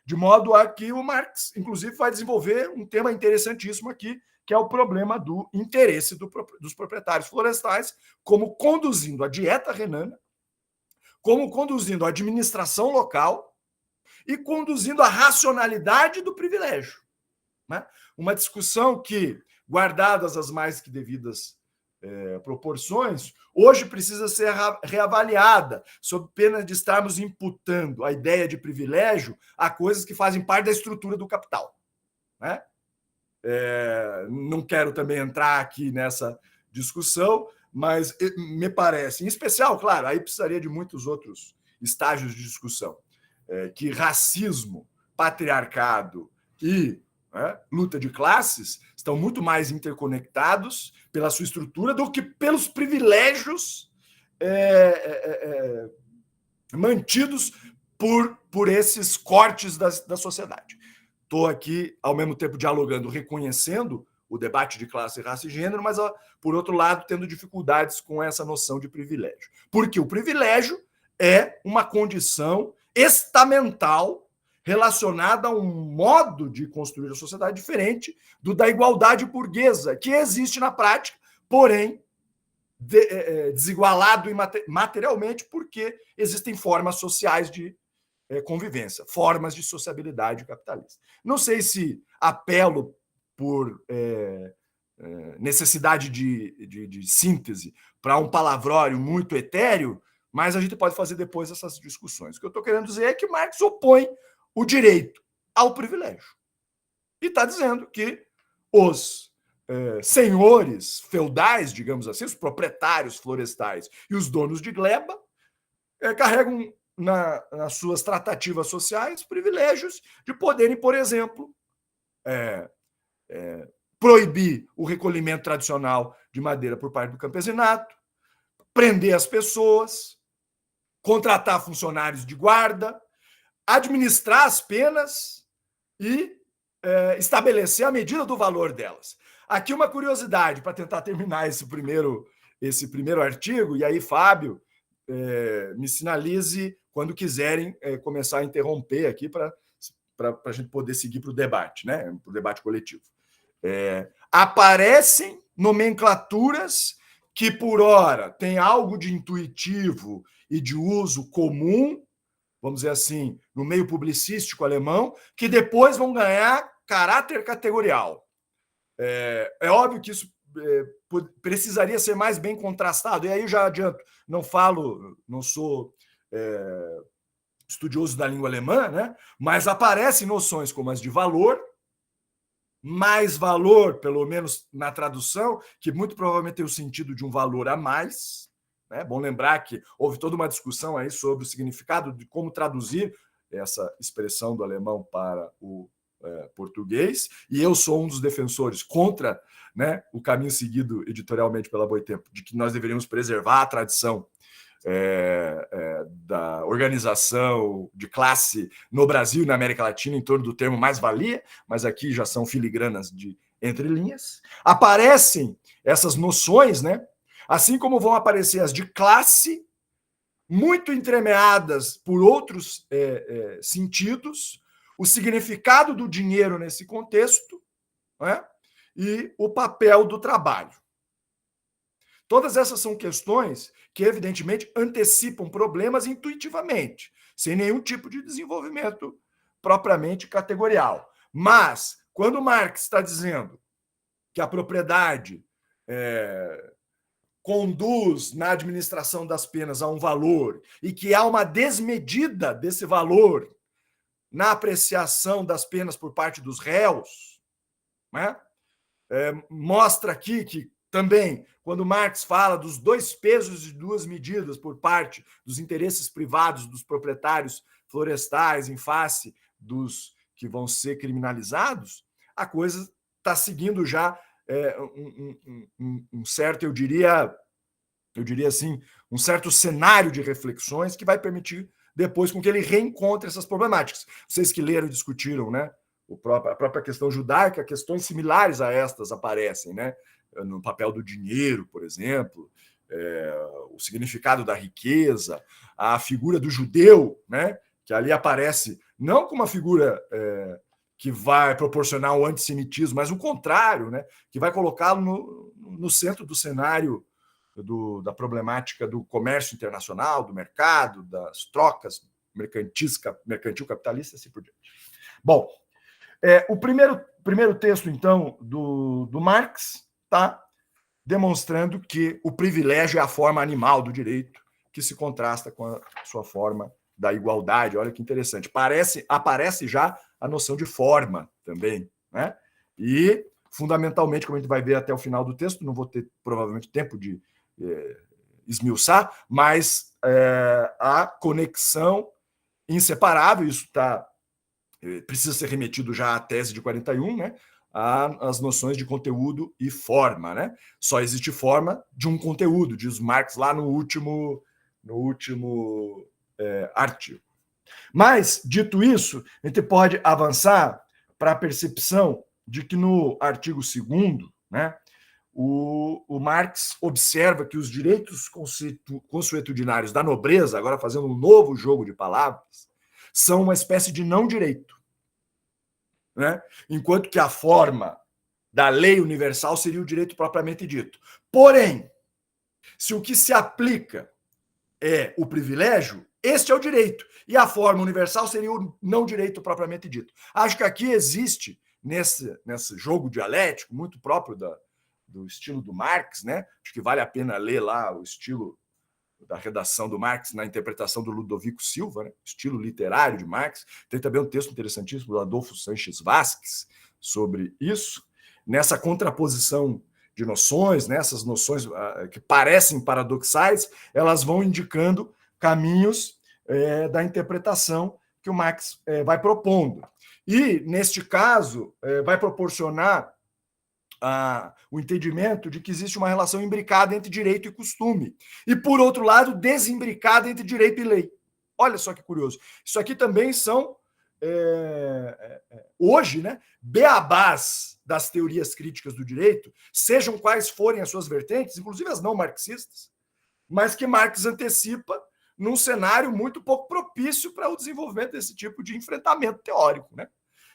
De modo a que o Marx, inclusive, vai desenvolver um tema interessantíssimo aqui, que é o problema do interesse dos proprietários florestais, como conduzindo a dieta renana, como conduzindo a administração local e conduzindo a racionalidade do privilégio, né? Uma discussão que, guardadas as mais que devidas proporções, hoje precisa ser reavaliada, sob pena de estarmos imputando a ideia de privilégio a coisas que fazem parte da estrutura do capital, né? Não quero também entrar aqui nessa discussão, mas me parece, em especial, claro, aí precisaria de muitos outros estágios de discussão, que racismo, patriarcado e luta de classes estão muito mais interconectados pela sua estrutura do que pelos privilégios mantidos por esses cortes da sociedade. Estou aqui, ao mesmo tempo, dialogando, reconhecendo o debate de classe, raça e gênero, mas, por outro lado, tendo dificuldades com essa noção de privilégio. Porque o privilégio é uma condição estamental relacionada a um modo de construir a sociedade diferente do da igualdade burguesa, que existe na prática, porém desigualado materialmente, porque existem formas sociais de convivência, formas de sociabilidade capitalista. Não sei se apelo por necessidade de síntese para um palavrório muito etéreo, mas a gente pode fazer depois essas discussões. O que eu estou querendo dizer é que Marx opõe o direito ao privilégio. E está dizendo que os senhores feudais, digamos assim, os proprietários florestais e os donos de gleba carregam nas suas tratativas sociais privilégios de poderem, por exemplo, proibir o recolhimento tradicional de madeira por parte do campesinato, prender as pessoas, contratar funcionários de guarda, administrar as penas e estabelecer a medida do valor delas. Aqui uma curiosidade para tentar terminar esse primeiro artigo, e aí, Fábio, me sinalize quando quiserem começar a interromper aqui para a gente poder seguir para o debate, né? Para o debate coletivo. Aparecem nomenclaturas que por ora tem algo de intuitivo e de uso comum, vamos dizer assim, no meio publicístico alemão, que depois vão ganhar caráter categorial. É óbvio que isso precisaria ser mais bem contrastado, e aí já adianto, não sou estudioso da língua alemã, né? Mas aparecem noções como as de valor, mais valor, pelo menos na tradução, que muito provavelmente tem o sentido de um valor a mais. É bom lembrar que houve toda uma discussão aí sobre o significado de como traduzir essa expressão do alemão para o português, e eu sou um dos defensores contra, né, o caminho seguido editorialmente pela Boitempo, de que nós deveríamos preservar a tradição da organização de classe no Brasil e na América Latina em torno do termo mais-valia, mas aqui já são filigranas de entrelinhas. Aparecem essas noções, né? Assim como vão aparecer as de classe, muito entremeadas por outros sentidos, o significado do dinheiro nesse contexto, né? E o papel do trabalho. Todas essas são questões que, evidentemente, antecipam problemas intuitivamente, sem nenhum tipo de desenvolvimento propriamente categorial. Mas, quando Marx está dizendo que a propriedade conduz na administração das penas a um valor e que há uma desmedida desse valor na apreciação das penas por parte dos réus, né? Mostra aqui que também, quando Marx fala dos 2 pesos e 2 medidas por parte dos interesses privados dos proprietários florestais em face dos que vão ser criminalizados, a coisa está seguindo já um certo, eu diria assim, um certo cenário de reflexões que vai permitir depois com que ele reencontre essas problemáticas. Vocês que leram e discutiram, né, a própria questão judaica, questões similares a estas aparecem, né, no papel do dinheiro, por exemplo, o significado da riqueza, a figura do judeu, né, que ali aparece não como uma figura que vai proporcionar um antissemitismo, mas o contrário, né, que vai colocá-lo no centro do cenário da problemática do comércio internacional, do mercado, das trocas mercantil capitalista, assim por diante. Bom, o primeiro texto, então, do Marx está demonstrando que o privilégio é a forma animal do direito, que se contrasta com a sua forma da igualdade. Olha que interessante. Aparece já a noção de forma também, né? E, fundamentalmente, como a gente vai ver até o final do texto, não vou ter provavelmente tempo de esmiuçar, mas a conexão inseparável, isso precisa ser remetido já à tese de 41, né? As noções de conteúdo e forma, né? Só existe forma de um conteúdo, diz Marx lá no último artigo. Mas, dito isso, a gente pode avançar para a percepção de que no artigo 2º, né, o Marx observa que os direitos consuetudinários da nobreza, agora fazendo um novo jogo de palavras, são uma espécie de não-direito, né? Enquanto que a forma da lei universal seria o direito propriamente dito. Porém, se o que se aplica é o privilégio, este é o direito, e a forma universal seria o não-direito propriamente dito. Acho que aqui existe, nesse jogo dialético, muito próprio do estilo do Marx, né? Acho que vale a pena ler lá o estilo da redação do Marx na interpretação do Ludovico Silva, né? Estilo literário de Marx. Tem também um texto interessantíssimo do Adolfo Sanches Vasques sobre isso, nessa contraposição de noções, né? Essas noções que parecem paradoxais, elas vão indicando caminhos da interpretação que o Marx vai propondo. E, neste caso, vai proporcionar o entendimento de que existe uma relação imbricada entre direito e costume. E, por outro lado, desimbricada entre direito e lei. Olha só que curioso. Isso aqui também são, hoje, né, beabás das teorias críticas do direito, sejam quais forem as suas vertentes, inclusive as não marxistas, mas que Marx antecipa num cenário muito pouco propício para o desenvolvimento desse tipo de enfrentamento teórico, né?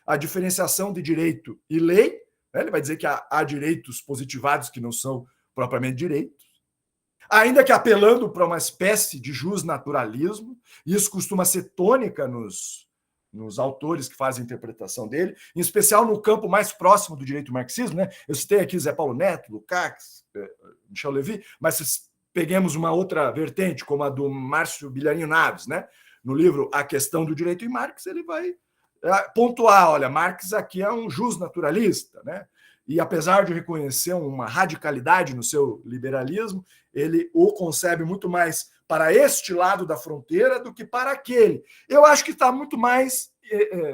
A diferenciação de direito e lei. Ele vai dizer que há direitos positivados que não são propriamente direitos, ainda que apelando para uma espécie de justnaturalismo. Isso costuma ser tônica nos autores que fazem a interpretação dele, em especial no campo mais próximo do direito marxismo, né? Eu citei aqui Zé Paulo Neto, Lukács, Michel Levy, mas se peguemos uma outra vertente, como a do Márcio Bilharinho Naves, né? No livro A Questão do Direito em Marx, ele vai pontuar, olha, Marx aqui é um justnaturalista, né? E apesar de reconhecer uma radicalidade no seu liberalismo, ele o concebe muito mais para este lado da fronteira do que para aquele. Eu acho que está muito mais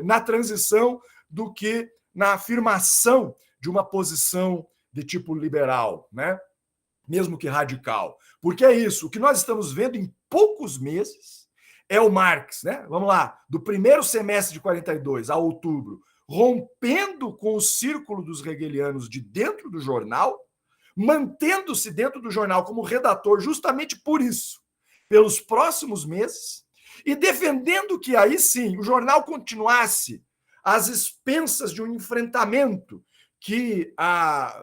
na transição do que na afirmação de uma posição de tipo liberal, né? Mesmo que radical. Porque é isso, o que nós estamos vendo em poucos meses é o Marx, né? Vamos lá, do primeiro semestre de 42 a outubro, rompendo com o círculo dos hegelianos de dentro do jornal, mantendo-se dentro do jornal como redator justamente por isso, pelos próximos meses, e defendendo que aí sim o jornal continuasse às expensas de um enfrentamento que,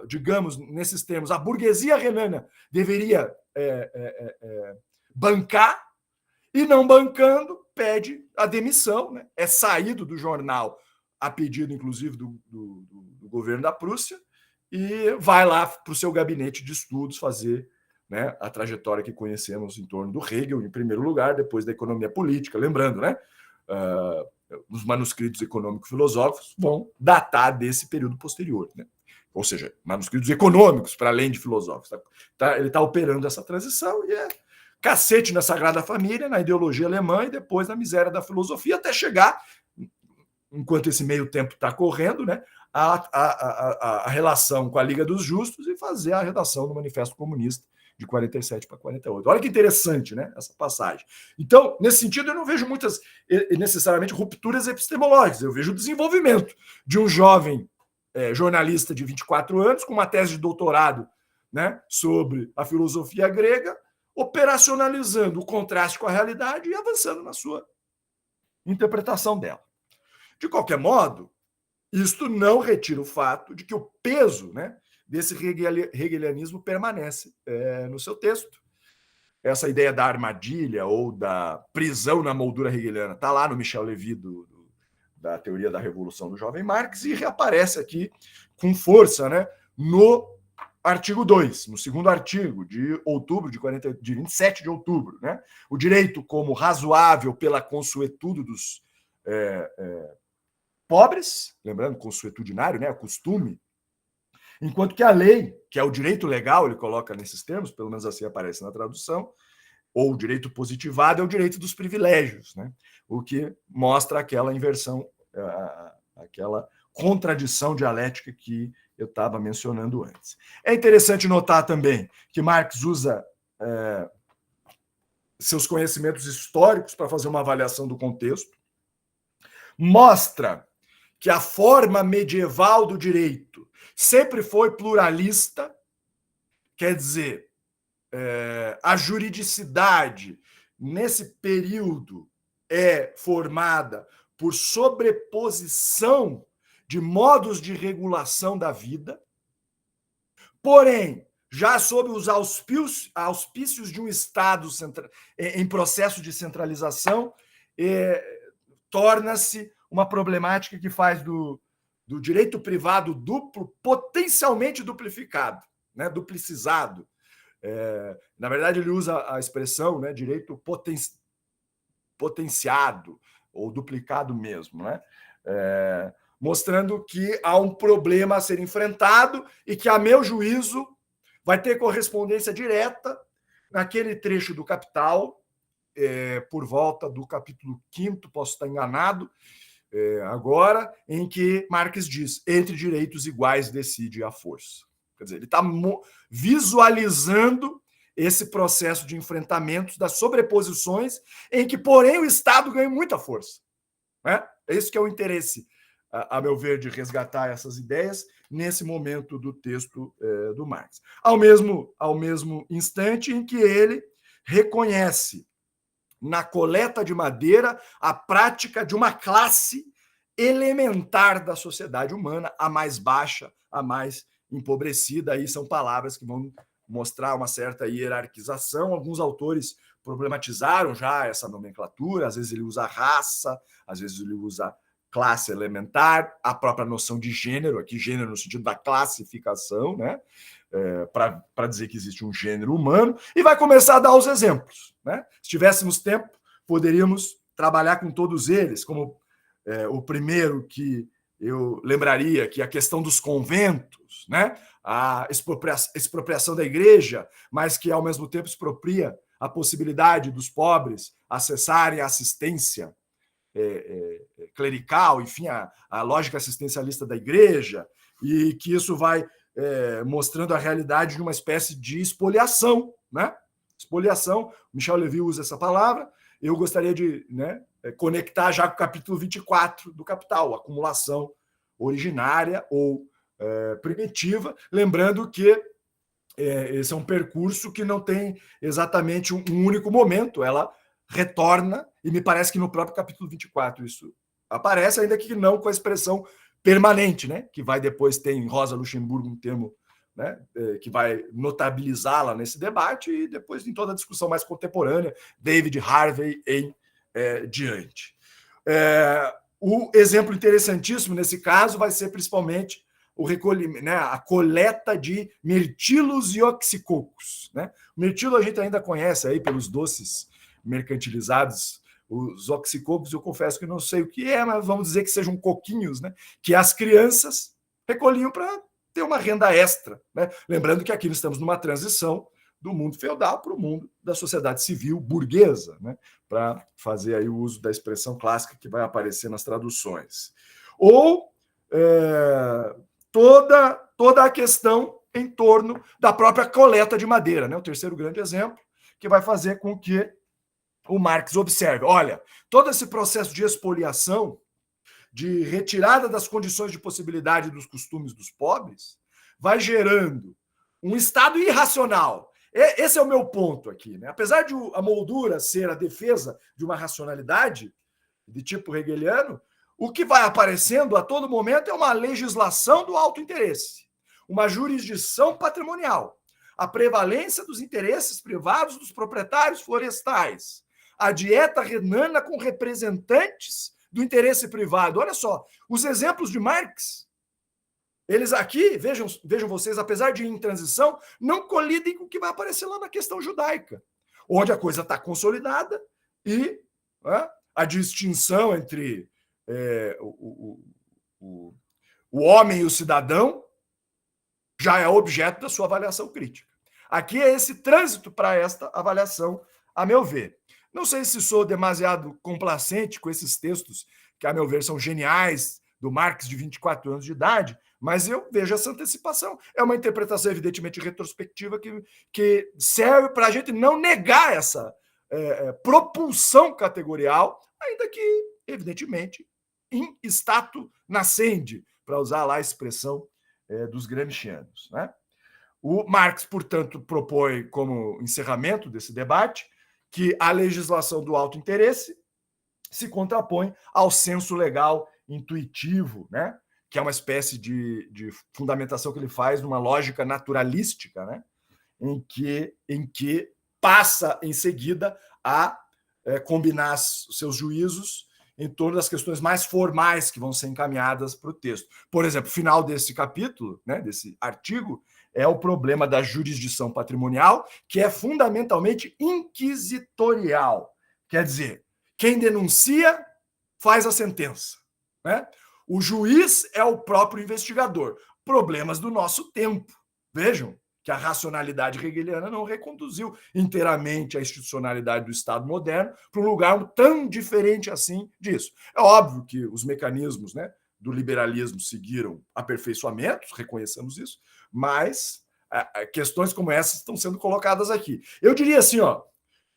digamos, nesses termos, a burguesia renana deveria bancar, e não bancando, pede a demissão, né? É saído do jornal a pedido, inclusive, do governo da Prússia, e vai lá para o seu gabinete de estudos fazer, né, a trajetória que conhecemos em torno do Hegel, em primeiro lugar, depois da economia política. Lembrando, né, os manuscritos econômico-filosóficos vão datar desse período posterior, né? Ou seja, manuscritos econômicos, para além de filosóficos. Ele está operando essa transição e é cacete na Sagrada Família, na ideologia alemã e depois na miséria da filosofia, até chegar, enquanto esse meio tempo está correndo, né, a relação com a Liga dos Justos e fazer a redação do Manifesto Comunista de 47 para 48. Olha que interessante, né, essa passagem. Então, nesse sentido, eu não vejo muitas, necessariamente, rupturas epistemológicas. Eu vejo o desenvolvimento de um jovem jornalista de 24 anos com uma tese de doutorado, né, sobre a filosofia grega, operacionalizando o contraste com a realidade e avançando na sua interpretação dela. De qualquer modo, isto não retira o fato de que o peso, né, desse hegelianismo permanece no seu texto. Essa ideia da armadilha ou da prisão na moldura hegeliana está lá no Michel Levy, da teoria da revolução do jovem Marx, e reaparece aqui com força, né, no artigo 2, no segundo artigo de outubro, de 27 de outubro, né? O direito como razoável pela consuetude dos pobres, lembrando, consuetudinário, né, o costume, enquanto que a lei, que é o direito legal, ele coloca nesses termos, pelo menos assim aparece na tradução, ou o direito positivado é o direito dos privilégios, né? O que mostra aquela inversão, aquela contradição dialética que eu estava mencionando antes. É interessante notar também que Marx usa seus conhecimentos históricos para fazer uma avaliação do contexto, mostra que a forma medieval do direito sempre foi pluralista, quer dizer, a juridicidade nesse período é formada por sobreposição de modos de regulação da vida, porém, já sob os auspícios de um Estado em processo de centralização, torna-se uma problemática que faz do direito privado duplo potencialmente duplificado, né, duplicizado. Na verdade, ele usa a expressão, né, direito potenciado ou duplicado mesmo, né? Mostrando que há um problema a ser enfrentado e que, a meu juízo, vai ter correspondência direta naquele trecho do Capital, por volta do capítulo 5º, posso estar enganado agora, em que Marx diz: entre direitos iguais decide a força. Quer dizer, ele está visualizando esse processo de enfrentamentos das sobreposições, em que, porém, o Estado ganha muita força, né? É isso que é o interesse, a meu ver, de resgatar essas ideias nesse momento do texto do Marx. Ao mesmo instante em que ele reconhece na coleta de madeira a prática de uma classe elementar da sociedade humana, a mais baixa, a mais empobrecida. Aí são palavras que vão mostrar uma certa hierarquização. Alguns autores problematizaram já essa nomenclatura, às vezes ele usa raça, às vezes ele usa classe elementar, a própria noção de gênero, aqui gênero no sentido da classificação, né? Para dizer que existe um gênero humano, e vai começar a dar os exemplos, né? Se tivéssemos tempo, poderíamos trabalhar com todos eles, como o primeiro que eu lembraria, que é a questão dos conventos, né? A expropriação da igreja, mas que ao mesmo tempo expropria a possibilidade dos pobres acessarem a assistência clerical, enfim, a lógica assistencialista da igreja, e que isso vai mostrando a realidade de uma espécie de expoliação, né? Expoliação, Michel Levy usa essa palavra, eu gostaria de conectar já com o capítulo 24 do Capital, acumulação originária ou primitiva, lembrando que esse é um percurso que não tem exatamente um único momento, ela retorna, e me parece que no próprio capítulo 24 isso aparece, ainda que não com a expressão permanente, né? Que vai depois ter em Rosa Luxemburgo um termo, né, que vai notabilizá-la nesse debate, e depois em toda a discussão mais contemporânea, David Harvey em diante. O exemplo interessantíssimo nesse caso vai ser principalmente o recolhimento, né, a coleta de mirtilos e oxicocos, né? O mirtilo a gente ainda conhece aí pelos doces mercantilizados. Os oxicocos, eu confesso que não sei o que é, mas vamos dizer que sejam coquinhos, né? Que as crianças recolhiam para ter uma renda extra, né? Lembrando que aqui nós estamos numa transição do mundo feudal para o mundo da sociedade civil burguesa, né? Para fazer aí o uso da expressão clássica que vai aparecer nas traduções. Ou toda a questão em torno da própria coleta de madeira, né? O terceiro grande exemplo, que vai fazer com que o Marx observe, olha, todo esse processo de expoliação, de retirada das condições de possibilidade dos costumes dos pobres, vai gerando um estado irracional. Esse é o meu ponto aqui, né? Apesar de a moldura ser a defesa de uma racionalidade de tipo hegeliano, o que vai aparecendo a todo momento é uma legislação do alto interesse, uma jurisdição patrimonial, a prevalência dos interesses privados dos proprietários florestais, a dieta renana com representantes do interesse privado. Olha só, os exemplos de Marx, eles aqui, vejam vocês, apesar de ir em transição, não colidem com o que vai aparecer lá na questão judaica, onde a coisa está consolidada e a distinção entre o homem e o cidadão já é objeto da sua avaliação crítica. Aqui é esse trânsito para esta avaliação, a meu ver. Não sei se sou demasiado complacente com esses textos, que, a meu ver, são geniais, do Marx, de 24 anos de idade, mas eu vejo essa antecipação. É uma interpretação, evidentemente, retrospectiva que serve para a gente não negar essa propulsão categorial, ainda que, evidentemente, in stato nascendi, para usar lá a expressão dos gramscianos, né? O Marx, portanto, propõe como encerramento desse debate que a legislação do alto interesse se contrapõe ao senso legal intuitivo, né? Que é uma espécie de fundamentação que ele faz numa lógica naturalística, né? em que passa, em seguida, a combinar os seus juízos em torno das questões mais formais que vão ser encaminhadas para o texto. Por exemplo, o final desse capítulo, né, desse artigo, é o problema da jurisdição patrimonial, que é fundamentalmente inquisitorial. Quer dizer, quem denuncia faz a sentença, né? O juiz é o próprio investigador. Problemas do nosso tempo. Vejam que a racionalidade hegeliana não reconduziu inteiramente a institucionalidade do Estado moderno para um lugar tão diferente assim disso. É óbvio que os mecanismos, né, do liberalismo seguiram aperfeiçoamentos, reconheçamos isso, mas questões como essas estão sendo colocadas aqui. Eu diria assim,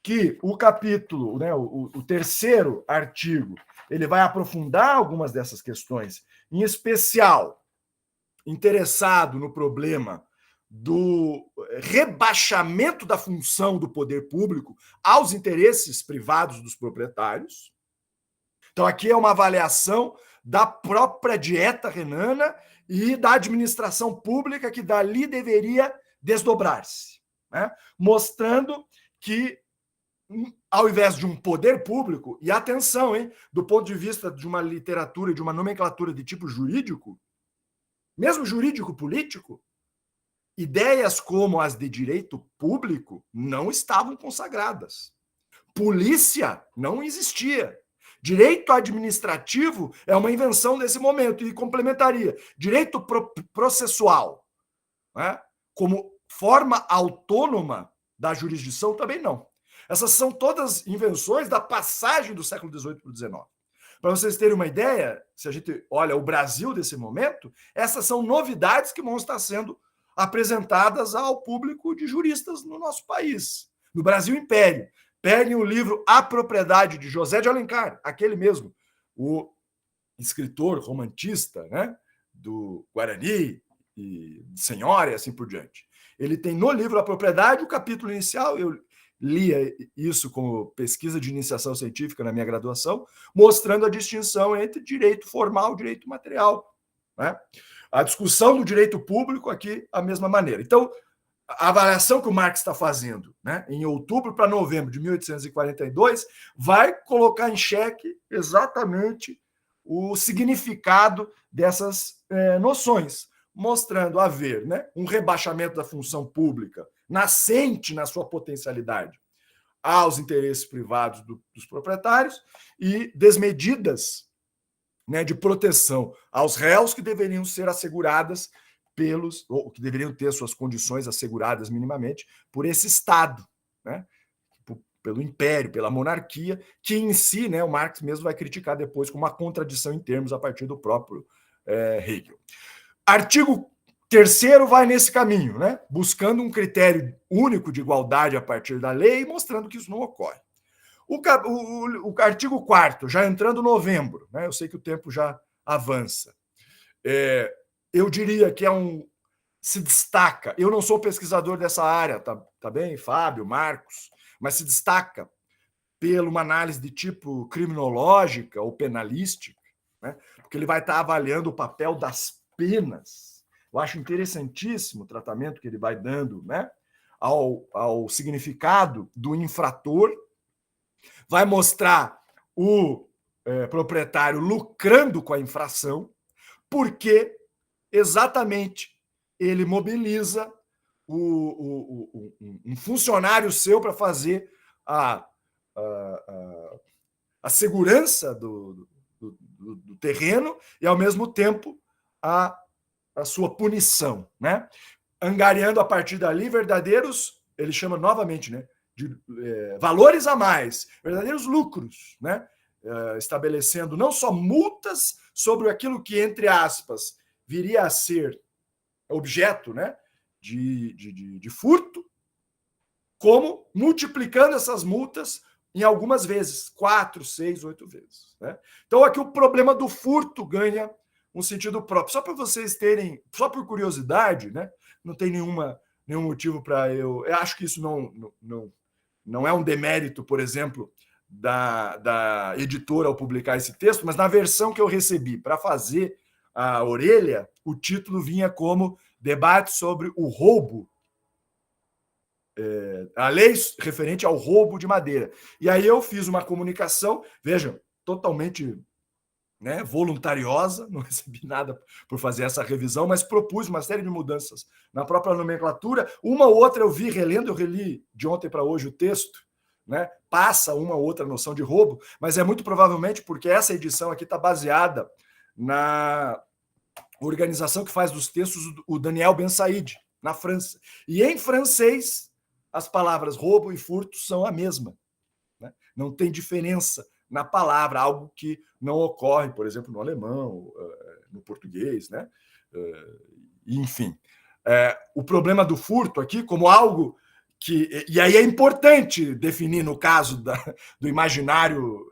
que o capítulo, né, o terceiro artigo, ele vai aprofundar algumas dessas questões, em especial interessado no problema do rebaixamento da função do poder público aos interesses privados dos proprietários. Então, aqui é uma avaliação da própria dieta renana e da administração pública que dali deveria desdobrar-se. né? Mostrando que, ao invés de um poder público, e atenção, hein, do ponto de vista de uma literatura, de uma nomenclatura de tipo jurídico, mesmo jurídico-político, ideias como as de direito público não estavam consagradas. Polícia não existia. Direito administrativo é uma invenção desse momento e complementaria. Direito processual, né, como forma autônoma da jurisdição, também não. Essas são todas invenções da passagem do século XVIII para o XIX. Para vocês terem uma ideia, se a gente olha o Brasil desse momento, essas são novidades que vão estar sendo apresentadas ao público de juristas no nosso país. No Brasil Império. Peguem o livro A Propriedade, de José de Alencar, aquele mesmo, o escritor romantista, né, do Guarani e Senhora e assim por diante. Ele tem no livro A Propriedade, o capítulo inicial, eu lia isso como pesquisa de iniciação científica na minha graduação, mostrando a distinção entre direito formal e direito material, né? A discussão do direito público aqui, a mesma maneira. Então, a avaliação que o Marx está fazendo, né, em outubro para novembro de 1842 vai colocar em xeque exatamente o significado dessas noções, mostrando haver, né, um rebaixamento da função pública nascente na sua potencialidade aos interesses privados dos proprietários e desmedidas, né, de proteção aos réus que deveriam ser asseguradas ou que deveriam ter suas condições asseguradas minimamente por esse Estado, né, pelo Império, pela monarquia, que em si, né, o Marx mesmo vai criticar depois como uma contradição em termos a partir do próprio Hegel. Artigo 3º vai nesse caminho, né, buscando um critério único de igualdade a partir da lei e mostrando que isso não ocorre. O artigo 4º, já entrando novembro, né, eu sei que o tempo já avança, eu diria que se destaca, eu não sou pesquisador dessa área, tá bem, Fábio, Marcos, mas se destaca pela uma análise de tipo criminológica ou penalística, né, porque ele vai estar avaliando o papel das penas. Eu acho interessantíssimo o tratamento que ele vai dando, né, ao significado do infrator. Vai mostrar o proprietário lucrando com a infração, porque exatamente ele mobiliza um funcionário seu para fazer a segurança do terreno e, ao mesmo tempo, a sua punição, né? Angariando a partir dali verdadeiros, ele chama novamente, né, de valores a mais, verdadeiros lucros, né? Estabelecendo não só multas sobre aquilo que, entre aspas, viria a ser objeto, né, de furto, como multiplicando essas multas em algumas vezes, 4, 6, 8 vezes. Né? Então, aqui o problema do furto ganha um sentido próprio. Só para vocês terem, só por curiosidade, né, não tem nenhum motivo para eu acho que isso não é um demérito, por exemplo, da editora ao publicar esse texto, mas na versão que eu recebi para fazer a orelha, o título vinha como Debate sobre o roubo, a lei referente ao roubo de madeira. E aí eu fiz uma comunicação, vejam, totalmente, né, voluntariosa, não recebi nada por fazer essa revisão, mas propus uma série de mudanças na própria nomenclatura. Uma ou outra eu vi relendo, eu reli de ontem para hoje o texto, né, passa uma ou outra noção de roubo, mas é muito provavelmente porque essa edição aqui está baseada na organização que faz dos textos o Daniel Ben Said, na França. E em francês, as palavras roubo e furto são a mesma. Né? Não tem diferença na palavra, algo que não ocorre, por exemplo, no alemão, no português, né? Enfim. O problema do furto aqui, como algo que... E aí é importante definir, no caso do imaginário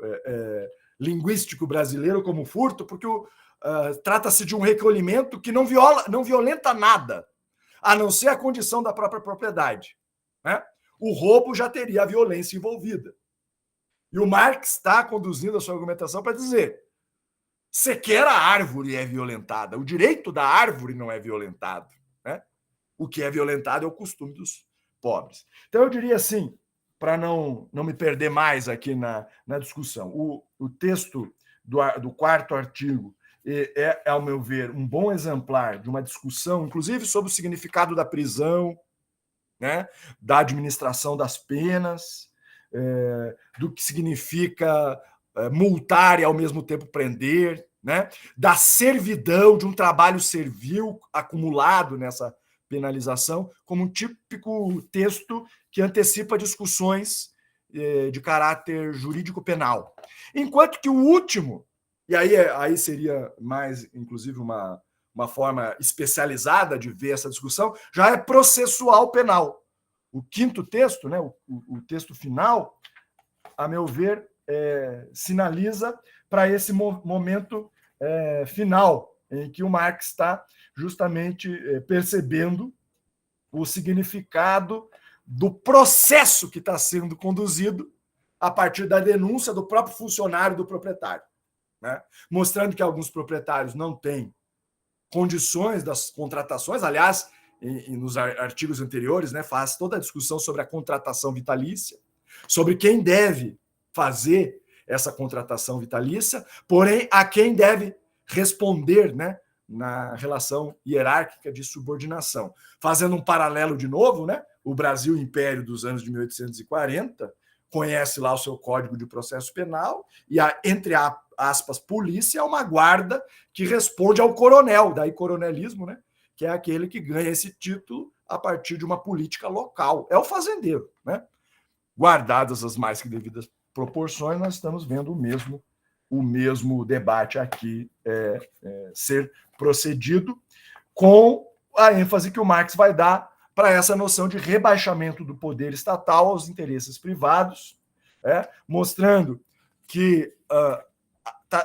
linguístico brasileiro, como furto, porque trata-se de um recolhimento que não violenta nada, a não ser a condição da própria propriedade. Né? O roubo já teria a violência envolvida. E o Marx está conduzindo a sua argumentação para dizer: sequer a árvore é violentada, o direito da árvore não é violentado. Né? O que é violentado é o costume dos pobres. Então, eu diria assim, para não me perder mais aqui na discussão, o texto do quarto artigo ao meu ver, um bom exemplar de uma discussão, inclusive sobre o significado da prisão, né, da administração das penas, do que significa multar e, ao mesmo tempo, prender, né, da servidão, de um trabalho servil acumulado nessa penalização, como um típico texto que antecipa discussões de caráter jurídico-penal. Enquanto que o último, e aí seria mais, inclusive, uma forma especializada de ver essa discussão, já é processual penal. O quinto texto, né, o texto final, a meu ver, sinaliza para esse momento final, em que o Marx está justamente percebendo o significado do processo que está sendo conduzido a partir da denúncia do próprio funcionário do proprietário, né? Mostrando que alguns proprietários não têm condições das contratações. Aliás, nos artigos anteriores, né, faz toda a discussão sobre a contratação vitalícia, sobre quem deve fazer essa contratação vitalícia, porém a quem deve responder, né, na relação hierárquica de subordinação. Fazendo um paralelo de novo, né, o Brasil Império dos anos de 1840 conhece lá o seu Código de Processo Penal e, entre aspas, polícia é uma guarda que responde ao coronel, daí coronelismo, né, que é aquele que ganha esse título a partir de uma política local. É o fazendeiro, né? Guardadas as mais que devidas proporções, nós estamos vendo o mesmo debate aqui ser procedido, com a ênfase que o Marx vai dar para essa noção de rebaixamento do poder estatal aos interesses privados, mostrando que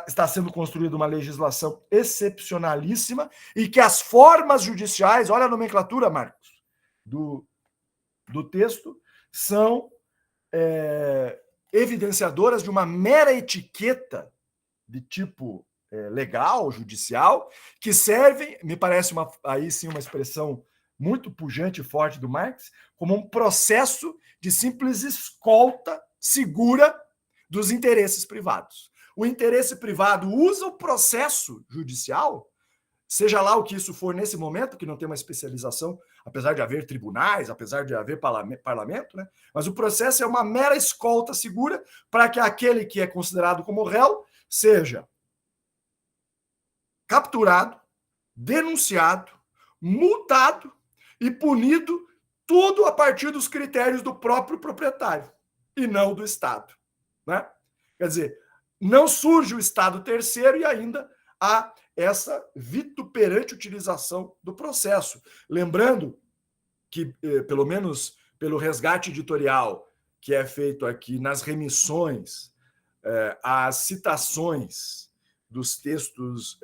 está sendo construída uma legislação excepcionalíssima e que as formas judiciais, olha a nomenclatura, Marcos, do texto, são evidenciadoras de uma mera etiqueta de tipo legal, judicial, que servem, me parece aí sim uma expressão muito pujante e forte do Marx, como um processo de simples escolta segura dos interesses privados. O interesse privado usa o processo judicial, seja lá o que isso for nesse momento, que não tem uma especialização, apesar de haver tribunais, apesar de haver parlamento, né? Mas o processo é uma mera escolta segura para que aquele que é considerado como réu seja capturado, denunciado, multado e punido, tudo a partir dos critérios do próprio proprietário e não do Estado, né? Quer dizer, não surge o Estado terceiro e ainda há essa vituperante utilização do processo. Lembrando que, pelo menos pelo resgate editorial que é feito aqui nas remissões, às citações dos textos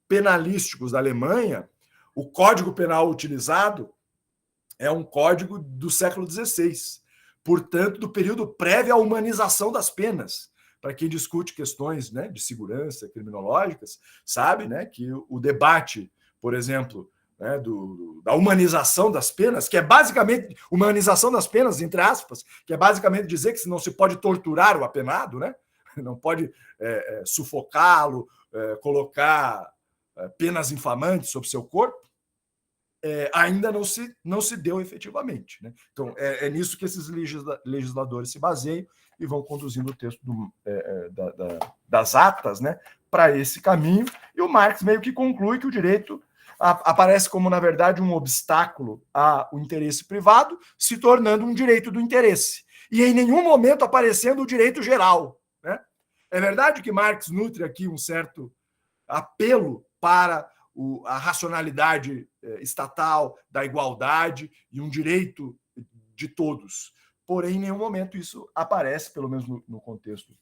penalísticos da Alemanha, o Código Penal utilizado é um código do século XVI, portanto, do período prévio à humanização das penas. Para quem discute questões, né, de segurança criminológicas, sabe, né, que o debate, por exemplo, né, da humanização das penas, que é basicamente humanização das penas, entre aspas, que é basicamente dizer que não se pode torturar o apenado, né, não pode sufocá-lo, colocar penas infamantes sobre seu corpo, ainda não se deu efetivamente, né? Então, é nisso que esses legisladores se baseiam e vão conduzindo o texto das atas, né, para esse caminho. E o Marx meio que conclui que o direito aparece como, na verdade, um obstáculo ao interesse privado, se tornando um direito do interesse. E em nenhum momento aparecendo o direito geral, né? É verdade que Marx nutre aqui um certo apelo para a racionalidade estatal, da igualdade e um direito de todos. Porém, em nenhum momento isso aparece, pelo menos no contexto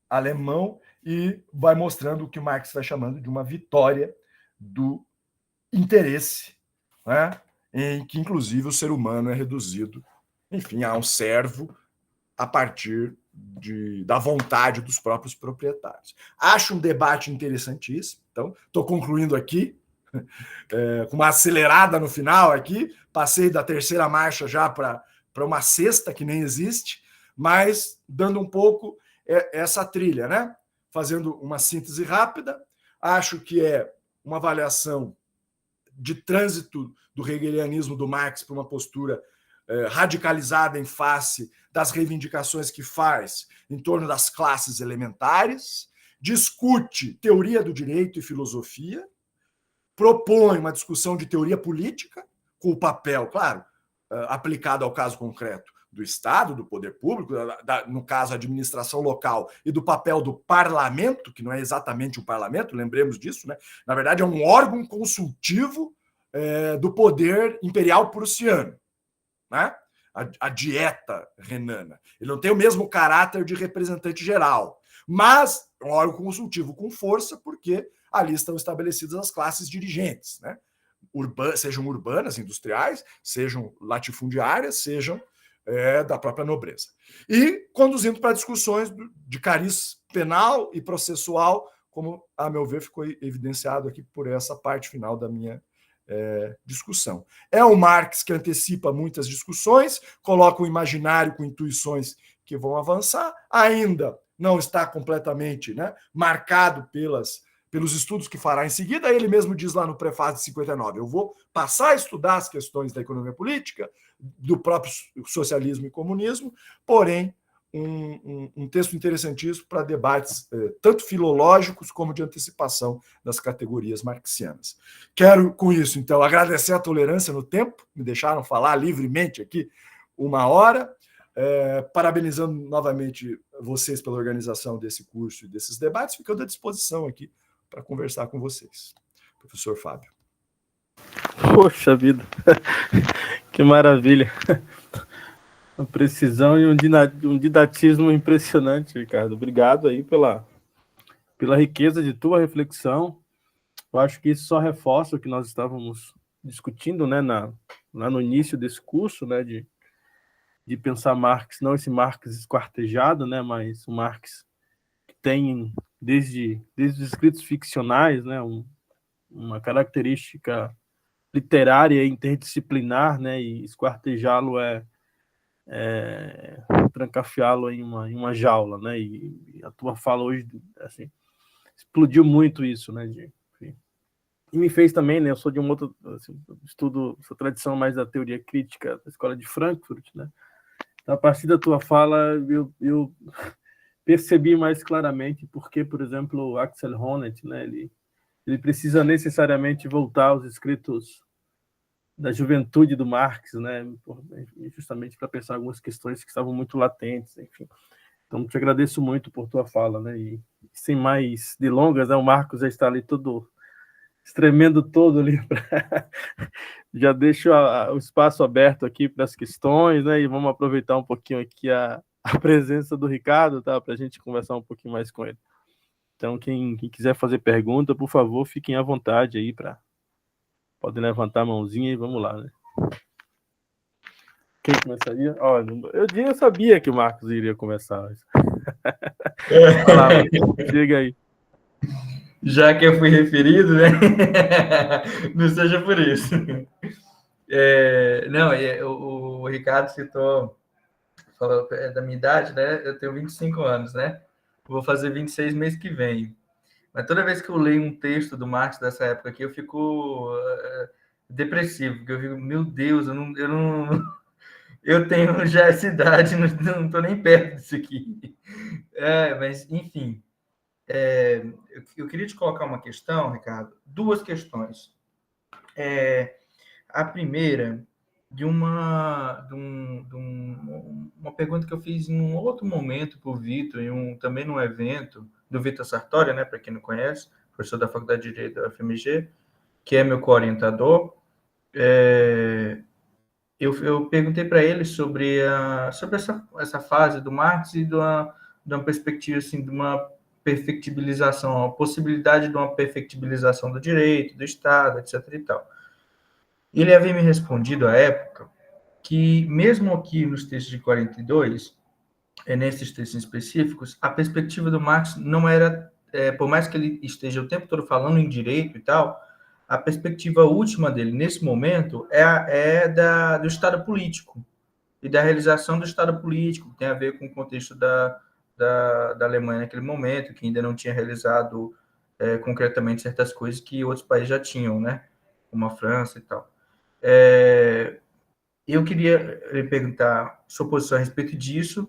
alemão, e vai mostrando o que Marx vai chamando de uma vitória do interesse, né? Em que, inclusive, o ser humano é reduzido, enfim, a um servo a partir da vontade dos próprios proprietários. Acho um debate interessantíssimo. Então, estou concluindo aqui com uma acelerada no final aqui, passei da terceira marcha já para uma sexta, que nem existe, mas dando um pouco essa trilha, né? Fazendo uma síntese rápida, acho que é uma avaliação de trânsito do hegelianismo do Marx para uma postura radicalizada em face das reivindicações que faz em torno das classes elementares, discute teoria do direito e filosofia, propõe uma discussão de teoria política, com o papel, claro, aplicado ao caso concreto do Estado, do poder público, no caso, a administração local, e do papel do parlamento, que não é exatamente um parlamento, lembremos disso, né? Na verdade, é um órgão consultivo do poder imperial prussiano, né? A dieta renana. Ele não tem o mesmo caráter de representante geral, mas é um órgão consultivo com força, porque ali estão estabelecidas as classes dirigentes, né? Sejam urbanas, industriais, sejam latifundiárias, sejam da própria nobreza. E conduzindo para discussões de cariz penal e processual, como, a meu ver, ficou evidenciado aqui por essa parte final da minha discussão. É o Marx que antecipa muitas discussões, coloca o imaginário com intuições que vão avançar, ainda não está completamente, né, marcado pelos estudos que fará em seguida. Ele mesmo diz lá no prefácio de 59, eu vou passar a estudar as questões da economia política, do próprio socialismo e comunismo, porém, um texto interessantíssimo para debates tanto filológicos como de antecipação das categorias marxianas. Quero, com isso, então, agradecer a tolerância no tempo, me deixaram falar livremente aqui 1 hora, parabenizando novamente vocês pela organização desse curso e desses debates, ficando à disposição aqui para conversar com vocês. Professor Fábio. Poxa vida, que maravilha. Uma precisão e um didatismo impressionante, Ricardo. Obrigado aí pela riqueza de tua reflexão. Eu acho que isso só reforça o que nós estávamos discutindo, né, lá no início desse curso, né, de pensar Marx, não esse Marx esquartejado, né, mas o Marx que tem, desde os escritos ficcionais, né, uma característica literária e interdisciplinar, né, e esquartejá-lo trancafiá-lo em uma jaula, né, e a tua fala hoje, assim, explodiu muito isso, né, e me fez também, né, eu sou de um outro, assim, estudo essa tradição mais da teoria crítica da Escola de Frankfurt, né, então, a partir da tua fala, eu percebi mais claramente porque, por exemplo, o Axel Honneth, né, ele precisa necessariamente voltar aos escritos da juventude do Marx, né, justamente para pensar algumas questões que estavam muito latentes, enfim. Então, te agradeço muito por tua fala, né, e sem mais delongas, né, o Marcos já está ali todo tremendo todo ali, já deixo o espaço aberto aqui para as questões, né, e vamos aproveitar um pouquinho aqui a presença do Ricardo, tá, para a gente conversar um pouquinho mais com ele. Então, quem quiser fazer pergunta, por favor, fiquem à vontade aí podem levantar a mãozinha e vamos lá, né? Quem começaria? Olha, eu sabia que o Marcos iria começar. Vai lá, Marcos, chega aí. Já que eu fui referido, né? Não seja por isso. Não, o Ricardo citou, falou da minha idade, né? Eu tenho 25 anos, né? Vou fazer 26 mês que vem. Mas toda vez que eu leio um texto do Marx dessa época aqui, eu fico depressivo, porque eu fico, meu Deus, eu tenho já essa idade, não estou nem perto disso aqui. Mas, enfim, eu queria te colocar uma questão, Ricardo, 2 questões. A primeira, de uma pergunta que eu fiz em um outro momento para o Vitor, também num evento do Vitor Sartori, né, para quem não conhece, professor da Faculdade de Direito da UFMG, que é meu co-orientador. Eu perguntei para ele sobre essa fase do Marx e de uma perspectiva assim, de uma perfectibilização, a possibilidade de uma perfectibilização do direito, do Estado, etc. e tal. Ele havia me respondido à época que, mesmo aqui nos textos de 42, nesses textos específicos, a perspectiva do Marx não era, por mais que ele esteja o tempo todo falando em direito e tal, a perspectiva última dele, nesse momento, do Estado político e da realização do Estado político, que tem a ver com o contexto da Alemanha naquele momento, que ainda não tinha realizado concretamente certas coisas que outros países já tinham, né? Como a França e tal. Eu queria lhe perguntar sua posição a respeito disso,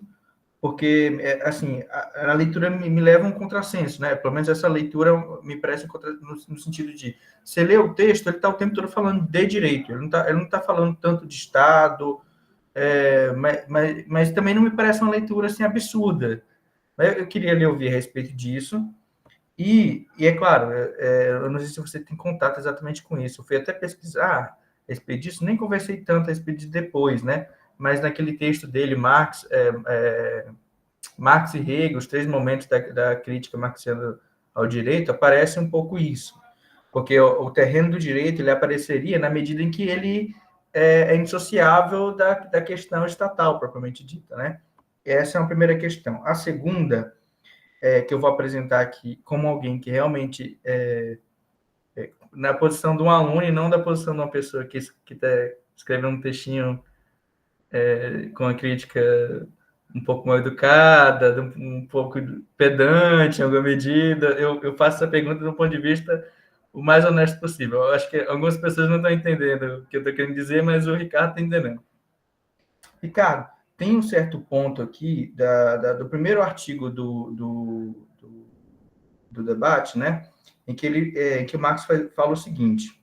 porque, assim, a leitura me leva a um contrassenso, né? Pelo menos essa leitura me parece no sentido de, você lê o texto, ele está o tempo todo falando de direito, ele não tá falando tanto de Estado, mas também não me parece uma leitura, assim, absurda. Eu queria lhe ouvir a respeito disso, e é claro, eu não sei se você tem contato exatamente com isso, eu fui até pesquisar a respeito disso, nem conversei tanto a respeito de depois, né? Mas naquele texto dele, Marx e Hegel, os 3 momentos da crítica marxiana ao direito, aparece um pouco isso, porque o terreno do direito ele apareceria na medida em que ele é indissociável da questão estatal, propriamente dita, né? Essa é uma primeira questão. A segunda, que eu vou apresentar aqui como alguém que realmente na posição de um aluno e não da posição de uma pessoa que está escrevendo um textinho com a crítica um pouco mal educada, um pouco pedante em alguma medida. Eu faço essa pergunta do ponto de vista o mais honesto possível. Eu acho que algumas pessoas não estão entendendo o que eu estou querendo dizer, mas o Ricardo está entendendo. Ricardo, tem um certo ponto aqui do primeiro artigo do debate, né, em que o Marx fala o seguinte: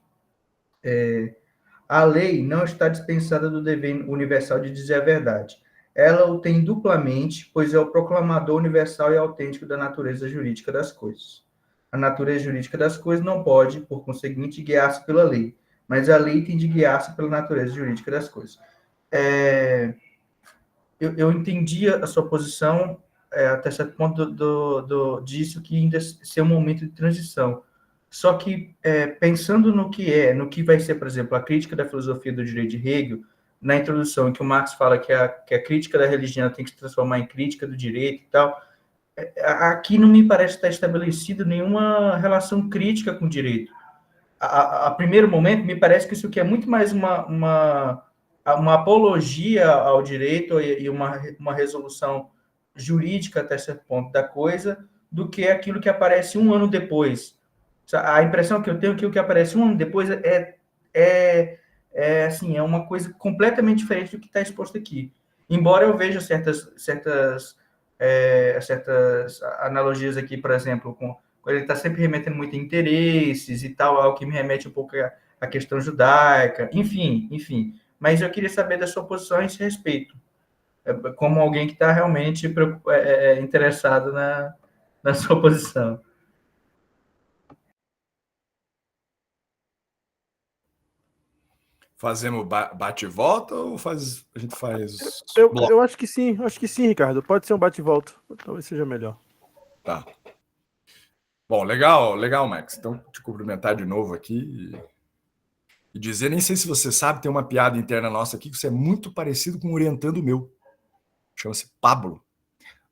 a lei não está dispensada do dever universal de dizer a verdade. Ela o tem duplamente, pois é o proclamador universal e autêntico da natureza jurídica das coisas. A natureza jurídica das coisas não pode, por conseguinte, guiar-se pela lei, mas a lei tem de guiar-se pela natureza jurídica das coisas. Eu entendi a sua posição até certo ponto disso, que ainda ser um momento de transição. Só que, pensando no que vai ser, por exemplo, a crítica da filosofia do direito de Hegel, na introdução, em que o Marx fala que a crítica da religião tem que se transformar em crítica do direito e tal, aqui não me parece estar estabelecido nenhuma relação crítica com o direito. A primeiro momento, me parece que isso aqui é muito mais uma apologia ao direito e uma resolução jurídica até certo ponto da coisa, do que aquilo que aparece um ano depois. A impressão que eu tenho é que o que aparece um ano depois assim, é uma coisa completamente diferente do que está exposto aqui. Embora eu veja certas analogias aqui, por exemplo, ele está sempre remetendo muito a interesses e tal, algo que me remete um pouco à questão judaica, enfim. Mas eu queria saber da sua posição a esse respeito, como alguém que está realmente interessado na sua posição. Fazemos bate e volta ou a gente faz Eu acho que sim, Ricardo. Pode ser um bate e volta. Talvez seja melhor. Tá. Bom, legal, Max. Então, te cumprimentar de novo aqui e dizer, nem sei se você sabe, tem uma piada interna nossa aqui que você é muito parecido com um orientando meu. Chama-se Pablo.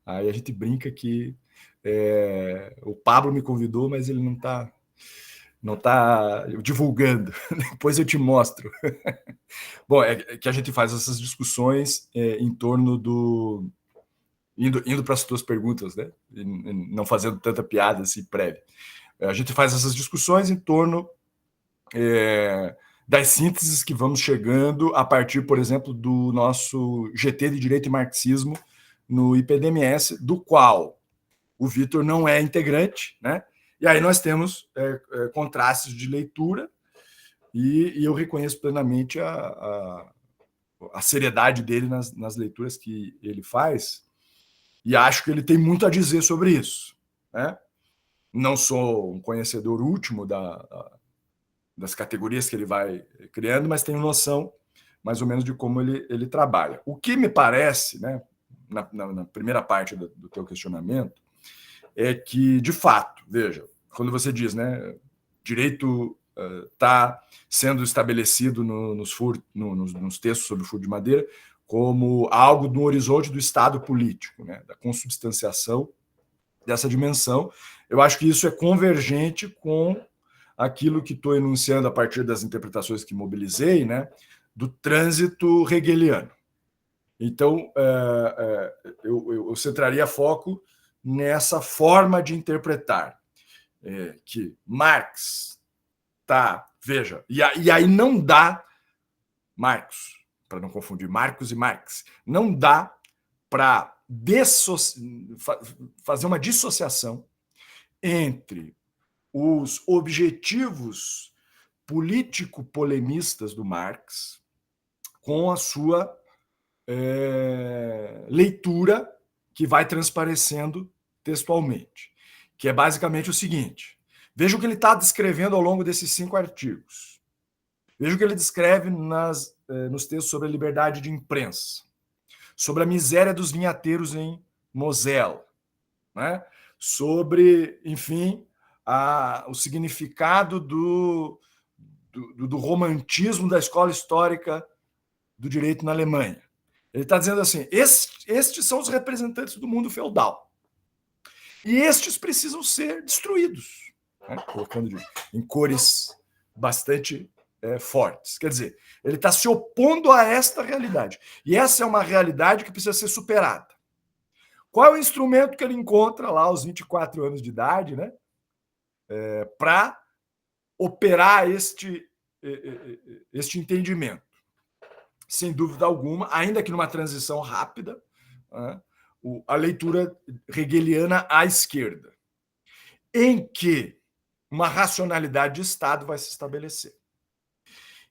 Aí a gente brinca que o Pablo me convidou, mas ele não tá divulgando. Depois eu te mostro. Bom, é que a gente faz essas discussões em torno do... Indo para as tuas perguntas, né? E não fazendo tanta piada assim prévia. A gente faz essas discussões em torno das sínteses que vamos chegando a partir, por exemplo, do nosso GT de Direito e Marxismo no IPDMS, do qual o Vitor não é integrante, né? E aí nós temos contrastes de leitura e eu reconheço plenamente a seriedade dele nas leituras que ele faz e acho que ele tem muito a dizer sobre isso, né? Não sou um conhecedor último das categorias que ele vai criando, mas tenho noção mais ou menos de como ele trabalha. O que me parece, né, na primeira parte do teu questionamento, é que, de fato, veja, quando você diz, né, direito está sendo estabelecido nos textos sobre o furto de madeira como algo no horizonte do Estado político, né, da consubstanciação dessa dimensão. Eu acho que isso é convergente com aquilo que estou enunciando a partir das interpretações que mobilizei, né, do trânsito hegeliano. Então, eu centraria foco nessa forma de interpretar, que Marx tá, veja, e aí não dá, Marx, para não confundir Marcos e Marx, não dá para fazer uma dissociação entre os objetivos político-polemistas do Marx com a sua leitura que vai transparecendo textualmente, que é basicamente o seguinte. Veja o que ele está descrevendo ao longo desses 5 artigos. Veja o que ele descreve nos textos sobre a liberdade de imprensa, sobre a miséria dos vinhateiros em Mosela, né? Sobre, enfim, o significado do romantismo da escola histórica do direito na Alemanha. Ele está dizendo assim, estes são os representantes do mundo feudal. E estes precisam ser destruídos, né? Colocando em cores bastante fortes. Quer dizer, ele está se opondo a esta realidade. E essa é uma realidade que precisa ser superada. Qual é o instrumento que ele encontra lá aos 24 anos de idade, né? Para operar este entendimento? Sem dúvida alguma, ainda que numa transição rápida, né, a leitura hegeliana à esquerda, em que uma racionalidade de Estado vai se estabelecer.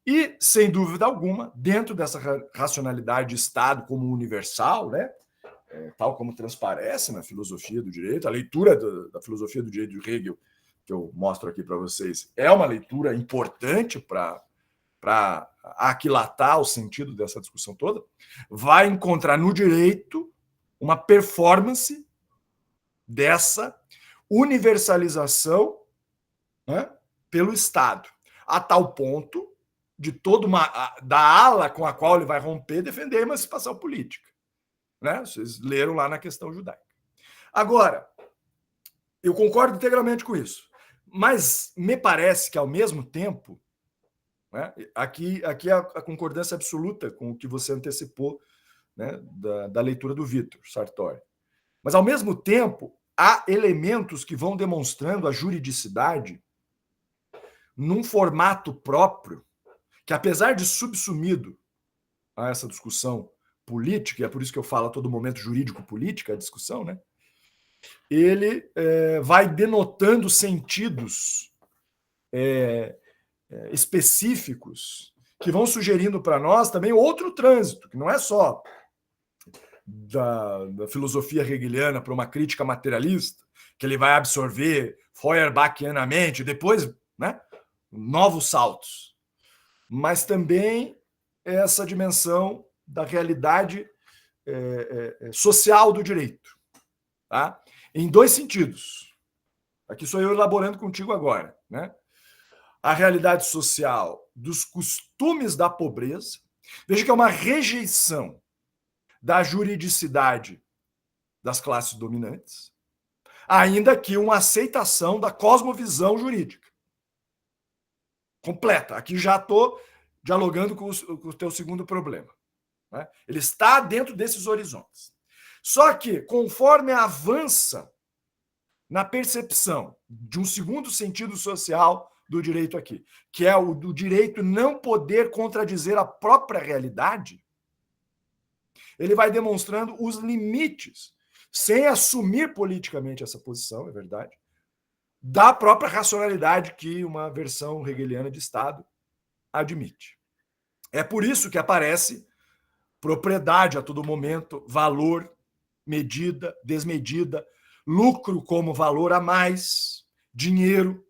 E, sem dúvida alguma, dentro dessa racionalidade de Estado como universal, né, tal como transparece na filosofia do direito, a leitura da filosofia do direito de Hegel, que eu mostro aqui para vocês, é uma leitura importante para aquilatar o sentido dessa discussão toda, vai encontrar no direito uma performance dessa universalização, né, pelo Estado, a tal ponto de da ala com a qual ele vai romper defender a emancipação política. Né? Vocês leram lá na questão judaica. Agora, eu concordo integralmente com isso, mas me parece que, ao mesmo tempo, né, aqui a concordância absoluta com o que você antecipou, né, da leitura do Vitor Sartori. Mas, ao mesmo tempo, há elementos que vão demonstrando a juridicidade num formato próprio, que, apesar de subsumido a essa discussão política, e é por isso que eu falo a todo momento jurídico-política, a discussão, né, ele vai denotando sentidos específicos que vão sugerindo para nós também outro trânsito, que não é só da filosofia hegeliana para uma crítica materialista, que ele vai absorver feuerbachianamente, depois, né, novos saltos, mas também essa dimensão da realidade social do direito, tá? Em 2 sentidos. Aqui sou eu elaborando contigo agora, né? A realidade social dos costumes da pobreza. Veja que é uma rejeição da juridicidade das classes dominantes, ainda que uma aceitação da cosmovisão jurídica completa. Aqui já estou dialogando com o teu segundo problema, né? Ele está dentro desses horizontes. Só que, conforme avança na percepção de um segundo sentido social do direito aqui, que é o do direito não poder contradizer a própria realidade, ele vai demonstrando os limites, sem assumir politicamente essa posição, é verdade, da própria racionalidade que uma versão hegeliana de Estado admite. É por isso que aparece propriedade a todo momento, valor, medida, desmedida, lucro como valor a mais, dinheiro.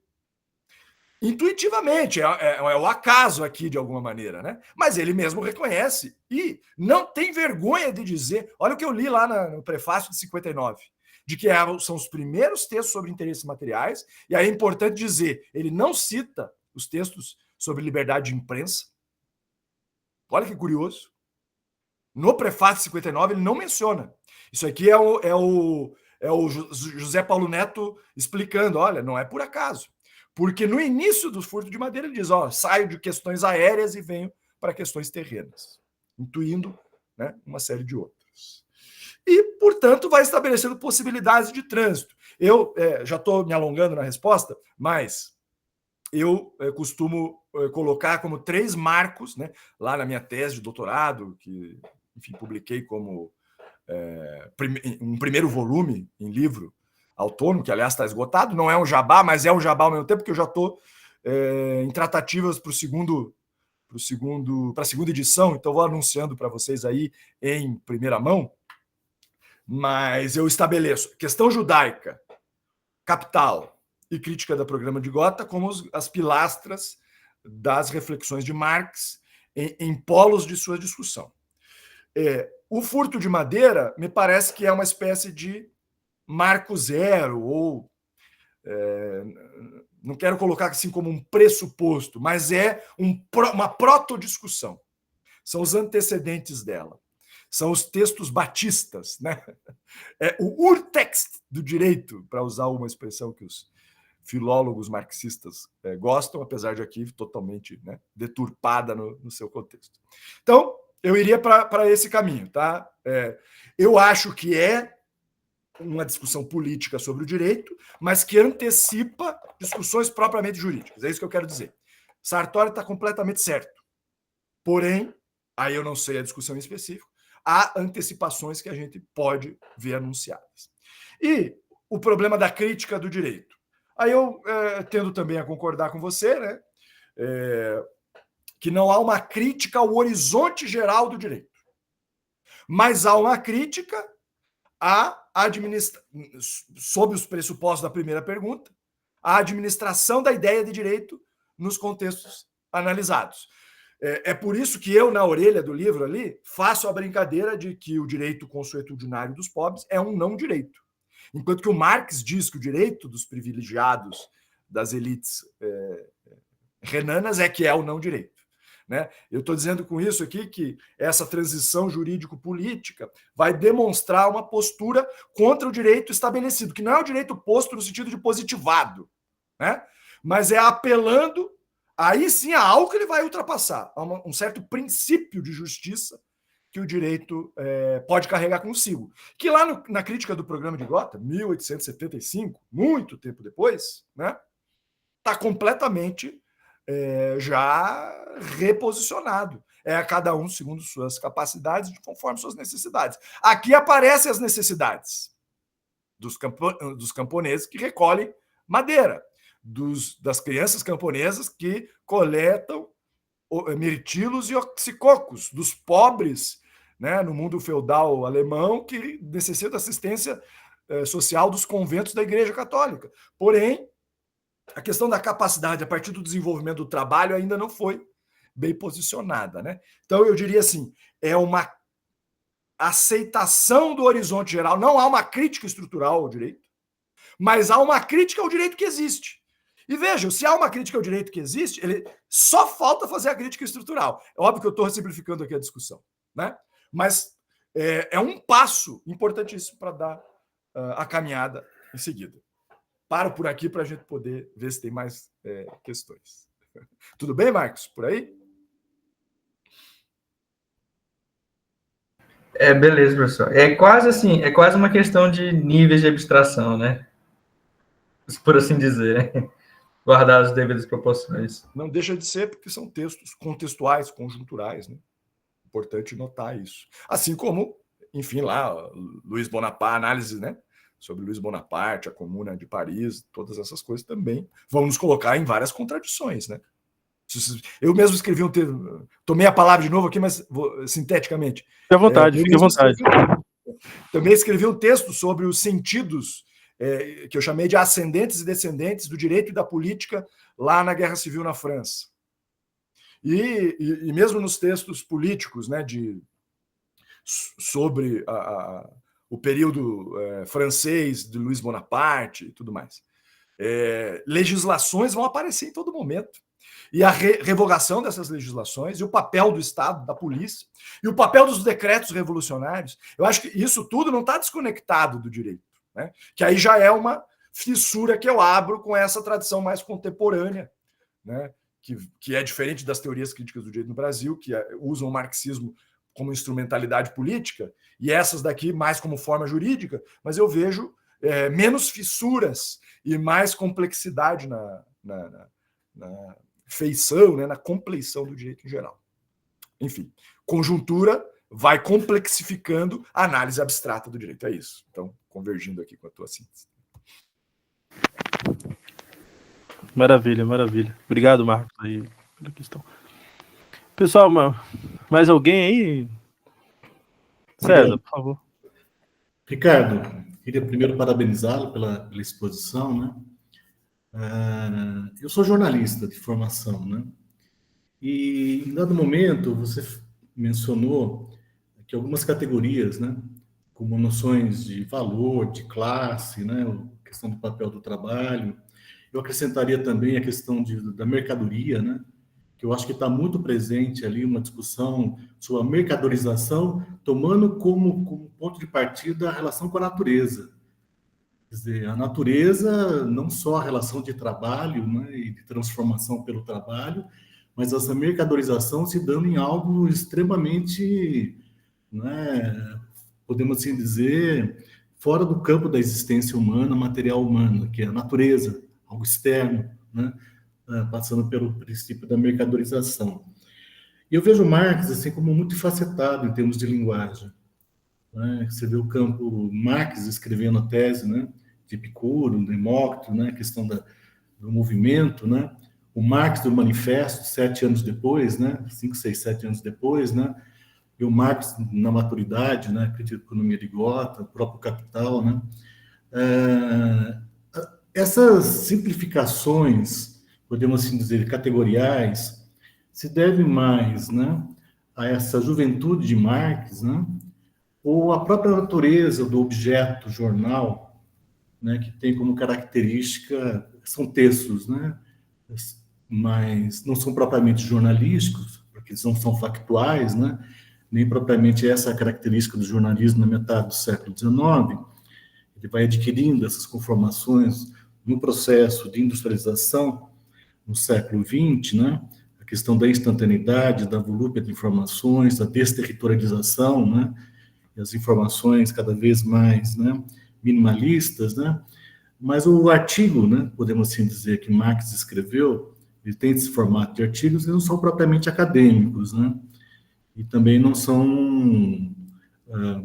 Intuitivamente, é o acaso aqui, de alguma maneira, né? Mas ele mesmo reconhece e não tem vergonha de dizer, olha o que eu li lá no prefácio de 59, de que são os primeiros textos sobre interesses materiais, e aí é importante dizer, ele não cita os textos sobre liberdade de imprensa. Olha que curioso. No prefácio de 59 ele não menciona. Isso aqui é o José Paulo Neto explicando, olha, não é por acaso. Porque no início do Furto de Madeira ele diz, saio de questões aéreas e venho para questões terrenas, intuindo, né, uma série de outras. E, portanto, vai estabelecendo possibilidades de trânsito. Eu já estou me alongando na resposta, mas eu costumo colocar como 3 marcos, né, lá na minha tese de doutorado, que, enfim, publiquei como um primeiro volume em livro autônomo, que, aliás, está esgotado. Não é um jabá, mas é um jabá ao mesmo tempo, porque eu já estou em tratativas para a segunda edição, então vou anunciando para vocês aí em primeira mão. Mas eu estabeleço questão judaica, capital e crítica do programa de Gotha como as pilastras das reflexões de Marx em polos de sua discussão. O Furto de Madeira me parece que é uma espécie de marco zero, ou não quero colocar assim como um pressuposto, mas é uma proto-discussão. São os antecedentes dela. São os textos batistas, né? É o urtext do direito, para usar uma expressão que os filólogos marxistas gostam, apesar de aqui totalmente, né, deturpada no seu contexto. Então, eu iria para esse caminho, tá? Eu acho que é uma discussão política sobre o direito, mas que antecipa discussões propriamente jurídicas. É isso que eu quero dizer. Sartori está completamente certo. Porém, aí eu não sei a discussão em específico, há antecipações que a gente pode ver anunciadas. E o problema da crítica do direito. Aí eu tendo também a concordar com você, né, que não há uma crítica ao horizonte geral do direito, mas há uma crítica sob os pressupostos da primeira pergunta, à administração da ideia de direito nos contextos analisados. É por isso que eu, na orelha do livro ali, faço a brincadeira de que o direito consuetudinário dos pobres é um não direito. Enquanto que o Marx diz que o direito dos privilegiados, das elites renanas, que é o não direito. Né? Eu estou dizendo com isso aqui que essa transição jurídico-política vai demonstrar uma postura contra o direito estabelecido, que não é o direito posto no sentido de positivado, né? Mas é apelando, aí sim, a algo que ele vai ultrapassar, a um certo princípio de justiça que o direito pode carregar consigo. Que lá na crítica do programa de Gotha, 1875, muito tempo depois, né, está completamente já reposicionado. É a cada um segundo suas capacidades, conforme suas necessidades. Aqui aparecem as necessidades dos camponeses que recolhem madeira, das crianças camponesas que coletam mirtilos e oxicocos, dos pobres, né, no mundo feudal alemão que necessitam assistência social dos conventos da Igreja Católica. Porém, a questão da capacidade a partir do desenvolvimento do trabalho ainda não foi bem posicionada, né? Então, eu diria assim, é uma aceitação do horizonte geral. Não há uma crítica estrutural ao direito, mas há uma crítica ao direito que existe. E vejam, se há uma crítica ao direito que existe, só falta fazer a crítica estrutural. É óbvio que eu estou simplificando aqui a discussão, né? Mas é um passo importantíssimo para dar a caminhada em seguida. Paro por aqui para a gente poder ver se tem mais questões. Tudo bem, Marcos? Por aí? Beleza, professor. É quase assim, é quase uma questão de níveis de abstração, né? Por assim dizer, né? Guardar as devidas proporções. Não deixa de ser, porque são textos contextuais, conjunturais, né? Importante notar isso. Assim como, enfim, lá, Luiz Bonaparte, análise, né, sobre Luiz Bonaparte, a Comuna de Paris, todas essas coisas também vão nos colocar em várias contradições, né? Eu mesmo escrevi um texto, tomei a palavra de novo aqui, mas sinteticamente. Fique à vontade, fique à vontade. Também escrevi um texto sobre os sentidos que eu chamei de ascendentes e descendentes do direito e da política lá na Guerra Civil na França. E mesmo nos textos políticos, né, sobre o período francês de Luiz Bonaparte e tudo mais. Legislações vão aparecer em todo momento. E a revogação dessas legislações, e o papel do Estado, da polícia, e o papel dos decretos revolucionários, eu acho que isso tudo não está desconectado do direito, né? Que aí já é uma fissura que eu abro com essa tradição mais contemporânea, né? Que é diferente das teorias críticas do direito no Brasil, que usam o marxismo como instrumentalidade política, e essas daqui mais como forma jurídica, mas eu vejo menos fissuras e mais complexidade na feição, né, na compleição do direito em geral. Enfim, conjuntura vai complexificando a análise abstrata do direito. É isso. Então, convergindo aqui com a tua síntese. Maravilha, maravilha. Obrigado, Marcos, aí, pela questão. Pessoal, mais alguém aí? César, por favor. Ricardo, queria primeiro parabenizá-lo pela exposição, né? Eu sou jornalista de formação, né? E em dado momento você mencionou que algumas categorias, né, como noções de valor, de classe, né, a questão do papel do trabalho, eu acrescentaria também a questão da mercadoria, né, que eu acho que está muito presente ali uma discussão sobre a mercadorização, tomando como ponto de partida a relação com a natureza. Quer dizer, a natureza, não só a relação de trabalho, né, e de transformação pelo trabalho, mas essa mercadorização se dando em algo extremamente, né, podemos assim dizer, fora do campo da existência humana, material humano, que é a natureza, algo externo, né, passando pelo princípio da mercadorização. E eu vejo Marx assim como multifacetado em termos de linguagem, né? Você vê o campo Marx escrevendo a tese, né, de Epicuro, Demócrito, né, a questão do movimento, né? O Marx do Manifesto, 7 anos depois, né? 5, 6, 7 anos depois, né? E o Marx na maturidade, né? Crítica da economia de Gotha, o próprio Capital, né? Essas simplificações, podemos assim dizer, categoriais, se devem mais, né, a essa juventude de Marx, né? Ou a própria natureza do objeto jornal, né? Que tem como característica, são textos, né? Mas não são propriamente jornalísticos, porque eles não são factuais, né? Nem propriamente essa é a característica do jornalismo na metade do século XIX. Ele vai adquirindo essas conformações no processo de industrialização no século XX, né? A questão da instantaneidade, da volúpia de informações, da desterritorialização, né? E as informações cada vez mais, né, minimalistas, né? Mas o artigo, né, podemos assim dizer, que Marx escreveu, ele tem esse formato de artigos que não são propriamente acadêmicos, né? E também não são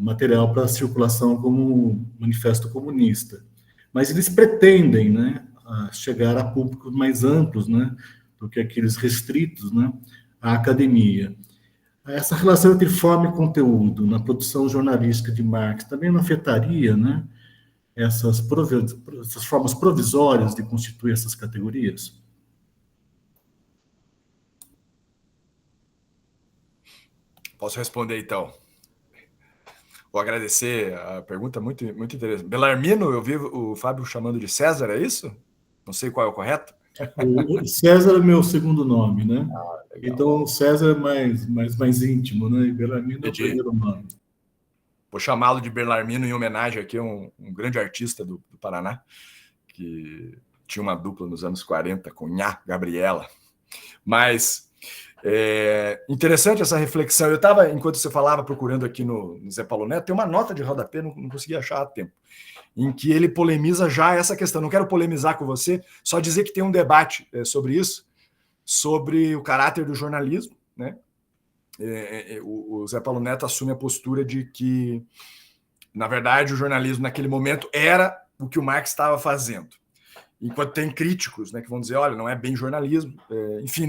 material para circulação como manifesto comunista. Mas eles pretendem, né, chegar a públicos mais amplos, né, do que aqueles restritos, né, à academia. Essa relação entre forma e conteúdo na produção jornalística de Marx também não afetaria, né, essas formas provisórias de constituir essas categorias? Posso responder, então? Vou agradecer a pergunta, muito, muito interessante. Bellarmino, eu vi o Fábio chamando de César, é isso? Não sei qual é o correto. O César é meu segundo nome, né? Então, o César é mais íntimo, né? E Bellarmino é o primeiro nome. Vou chamá-lo de Bellarmino em homenagem aqui a um grande artista do Paraná, que tinha uma dupla nos anos 40 com Nhá Gabriela. Mas interessante essa reflexão. Eu estava, enquanto você falava, procurando aqui no Zé Paulo Neto, tem uma nota de rodapé, não consegui achar a tempo, em que ele polemiza já essa questão. Não quero polemizar com você, só dizer que tem um debate sobre isso, sobre o caráter do jornalismo, né? O Zé Paulo Neto assume a postura de que, na verdade, o jornalismo naquele momento era o que o Marx estava fazendo. Enquanto tem críticos, né, que vão dizer, olha, não é bem jornalismo. Enfim,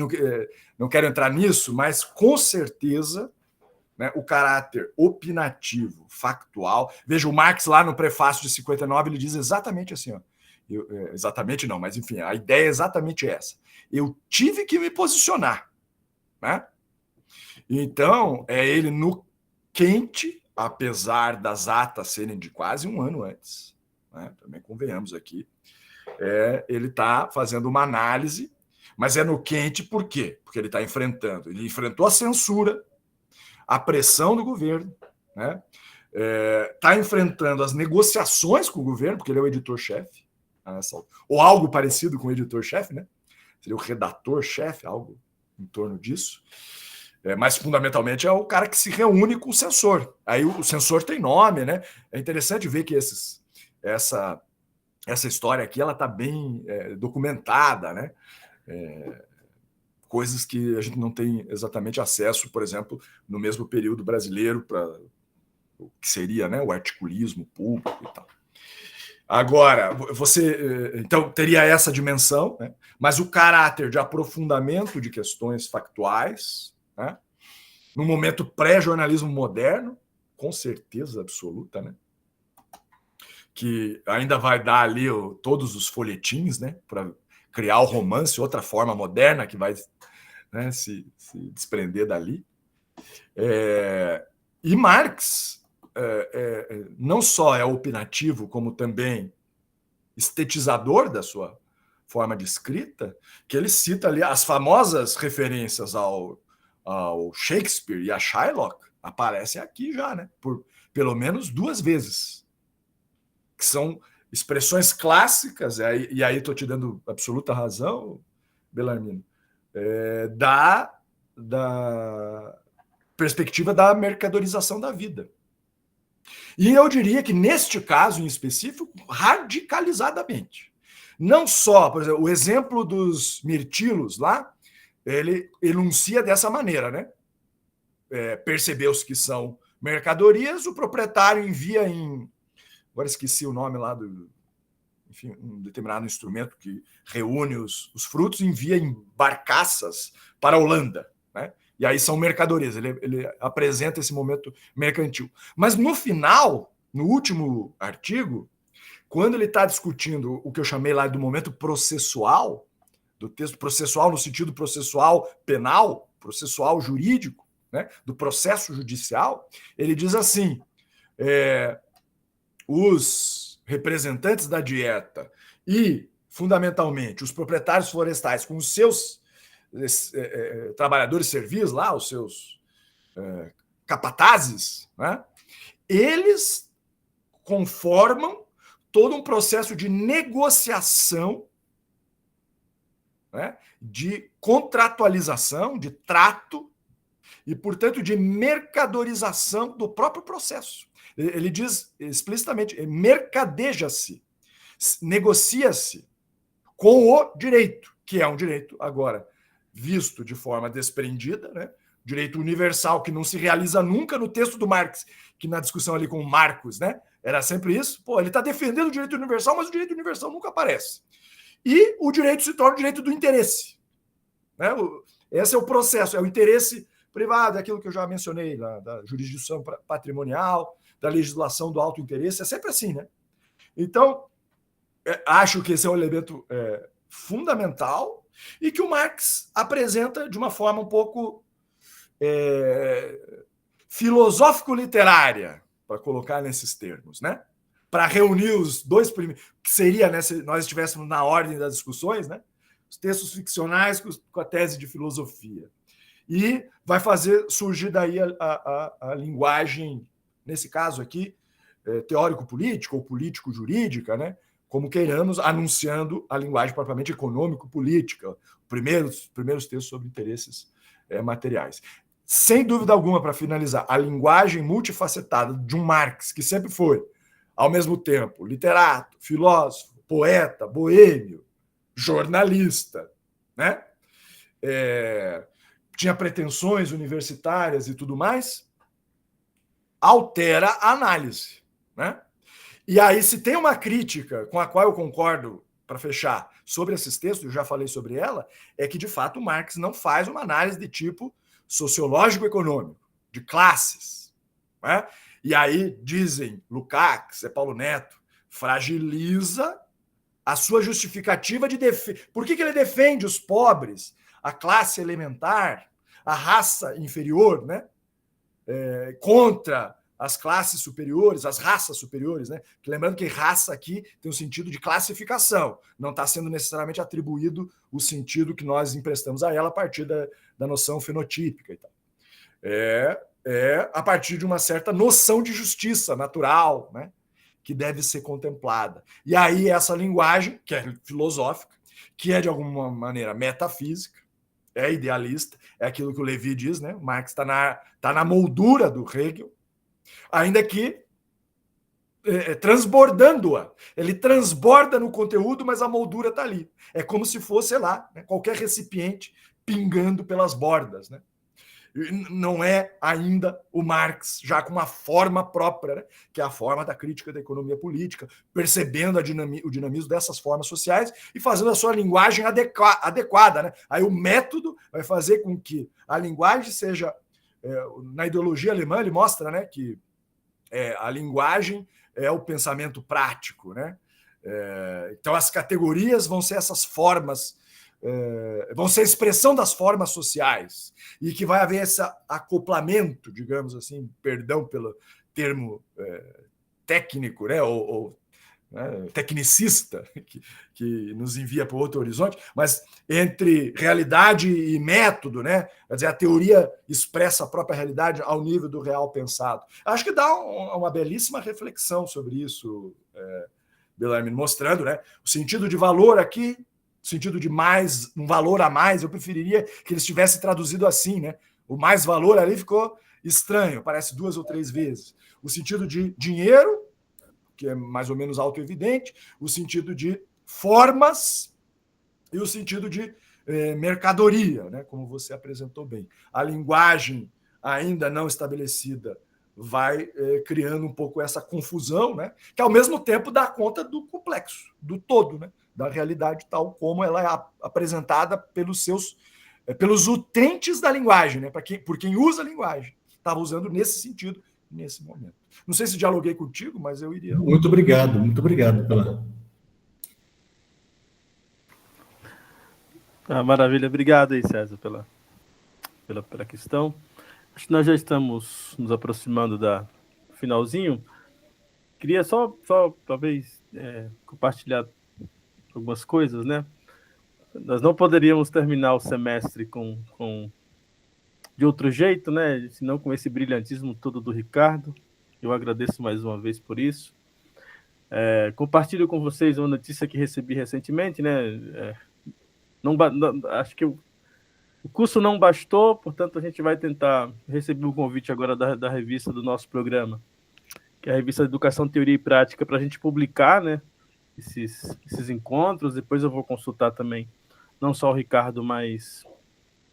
não quero entrar nisso, mas com certeza, né, o caráter opinativo, factual... Veja, o Marx lá no prefácio de 59, ele diz exatamente assim, ó, exatamente não, mas enfim, a ideia é exatamente essa. Eu tive que me posicionar, né? Então, é ele no quente, apesar das atas serem de quase um ano antes, né? Também convenhamos aqui, ele está fazendo uma análise, mas é no quente por quê? Porque ele está enfrentando, ele enfrentou a censura, a pressão do governo, né? Está enfrentando as negociações com o governo, porque ele é o editor-chefe, ou algo parecido com o editor-chefe, né? Seria o redator-chefe, algo em torno disso. Mas, fundamentalmente, é o cara que se reúne com o censor. Aí o censor tem nome, né? É interessante ver que essa história aqui ela está bem documentada, né? Coisas que a gente não tem exatamente acesso, por exemplo, no mesmo período brasileiro, para o que seria, né, o articulismo público e tal. Agora, você então teria essa dimensão, né? Mas o caráter de aprofundamento de questões factuais, né? No momento pré-jornalismo moderno, com certeza absoluta, né? Que ainda vai dar ali todos os folhetins, né? Para criar o romance, outra forma moderna que vai, né, se desprender dali. E Marx não só é opinativo, como também estetizador da sua forma de escrita, que ele cita ali as famosas referências ao Shakespeare e a Shylock, aparecem aqui já, né? Por pelo menos 2 vezes, que são expressões clássicas, e aí estou te dando absoluta razão, Bellarmino, da perspectiva da mercadorização da vida. E eu diria que, neste caso em específico, radicalizadamente. Não só, por exemplo, o exemplo dos mirtilos lá, ele enuncia dessa maneira, né? Percebeu-se que são mercadorias, o proprietário envia agora esqueci o nome lá enfim, um determinado instrumento que reúne os frutos, envia em barcaças para a Holanda, né? E aí são mercadorias, ele apresenta esse momento mercantil. Mas no final, no último artigo, quando ele está discutindo o que eu chamei lá do momento processual, do texto processual no sentido processual penal, processual jurídico, né, do processo judicial, ele diz assim, os representantes da dieta e, fundamentalmente, os proprietários florestais com os seus trabalhadores servis lá, os seus capatazes, né, eles conformam todo um processo de negociação, né, de contratualização, de trato e, portanto, de mercadorização do próprio processo. Ele diz explicitamente, mercadeja-se, negocia-se com o direito, que é um direito agora visto de forma desprendida, né? Direito universal que não se realiza nunca no texto do Marx, que na discussão ali com o Marcos, né, era sempre isso. Pô, ele está defendendo o direito universal, mas o direito universal nunca aparece. E o direito se torna o direito do interesse, né? Esse é o processo, é o interesse privado, é aquilo que eu já mencionei lá, da jurisdição patrimonial, da legislação do alto interesse, é sempre assim, né? Então, acho que esse é um elemento fundamental e que o Marx apresenta de uma forma um pouco filosófico-literária, para colocar nesses termos, né? Para reunir os dois primeiros, que seria, né, se nós estivéssemos na ordem das discussões, né? Os textos ficcionais com a tese de filosofia. E vai fazer surgir daí a linguagem, nesse caso aqui, teórico-político ou político-jurídica, né? Como queiramos, anunciando a linguagem propriamente econômico-política, os primeiros textos sobre interesses materiais. Sem dúvida alguma, para finalizar, a linguagem multifacetada de um Marx, que sempre foi, ao mesmo tempo, literato, filósofo, poeta, boêmio, jornalista, né? Tinha pretensões universitárias e tudo mais, altera a análise, né? E aí, se tem uma crítica com a qual eu concordo, para fechar, sobre esses textos, eu já falei sobre ela, é que, de fato, Marx não faz uma análise de tipo sociológico-econômico, de classes, né? E aí, dizem Lukács, Paulo Neto, fragiliza a sua justificativa de defesa. Por que ele defende os pobres, a classe elementar, a raça inferior, né? Contra as classes superiores, as raças superiores, né? Que, lembrando que raça aqui tem um sentido de classificação, não está sendo necessariamente atribuído o sentido que nós emprestamos a ela a partir da noção fenotípica e tal. A partir de uma certa noção de justiça natural, né? que deve ser contemplada. E aí essa linguagem, que é filosófica, que é de alguma maneira metafísica, é idealista, é aquilo que o Levi diz, né? O Marx está na moldura do Hegel, ainda que transbordando-a. Ele transborda no conteúdo, mas a moldura está ali. É como se fosse, sei lá, né, qualquer recipiente pingando pelas bordas, né? Não é ainda o Marx, já com uma forma própria, né? Que é a forma da crítica da economia política, percebendo o dinamismo dessas formas sociais e fazendo a sua linguagem adequada. Né? Aí o método vai fazer com que a linguagem seja... na ideologia alemã ele mostra, né, que a linguagem é o pensamento prático. Né? Então as categorias vão ser essas formas, vão ser a expressão das formas sociais, e que vai haver esse acoplamento, digamos assim, perdão pelo termo técnico, né, ou tecnicista, que nos envia para outro horizonte, mas entre realidade e método, né? Quer dizer, a teoria expressa a própria realidade ao nível do real pensado. Acho que dá uma belíssima reflexão sobre isso, Bellarmine, mostrando, né, o sentido de valor aqui, sentido de mais, um valor a mais. Eu preferiria que eles tivessem traduzido assim, né? O mais valor ali ficou estranho, parece 2 ou 3 vezes. O sentido de dinheiro, que é mais ou menos autoevidente, o sentido de formas e o sentido de mercadoria, né? Como você apresentou bem. A linguagem ainda não estabelecida vai criando um pouco essa confusão, né? Que ao mesmo tempo dá conta do complexo, do todo, né? Da realidade tal como ela é apresentada pelos utentes da linguagem, né? Por quem usa a linguagem. Estava usando nesse sentido, nesse momento. Não sei se dialoguei contigo, mas eu iria... Muito obrigado pela... Maravilha, obrigado aí, César, pela questão. Acho que nós já estamos nos aproximando da finalzinho. Queria só talvez, compartilhar algumas coisas, né? Nós não poderíamos terminar o semestre de outro jeito, né? Senão com esse brilhantismo todo do Ricardo. Eu agradeço mais uma vez por isso. Compartilho com vocês uma notícia que recebi recentemente, né? Acho que o curso não bastou, portanto a gente vai tentar receber um convite agora da revista do nosso programa, que é a revista Educação, Teoria e Prática, para a gente publicar, né, esses encontros. Depois eu vou consultar também, não só o Ricardo, mas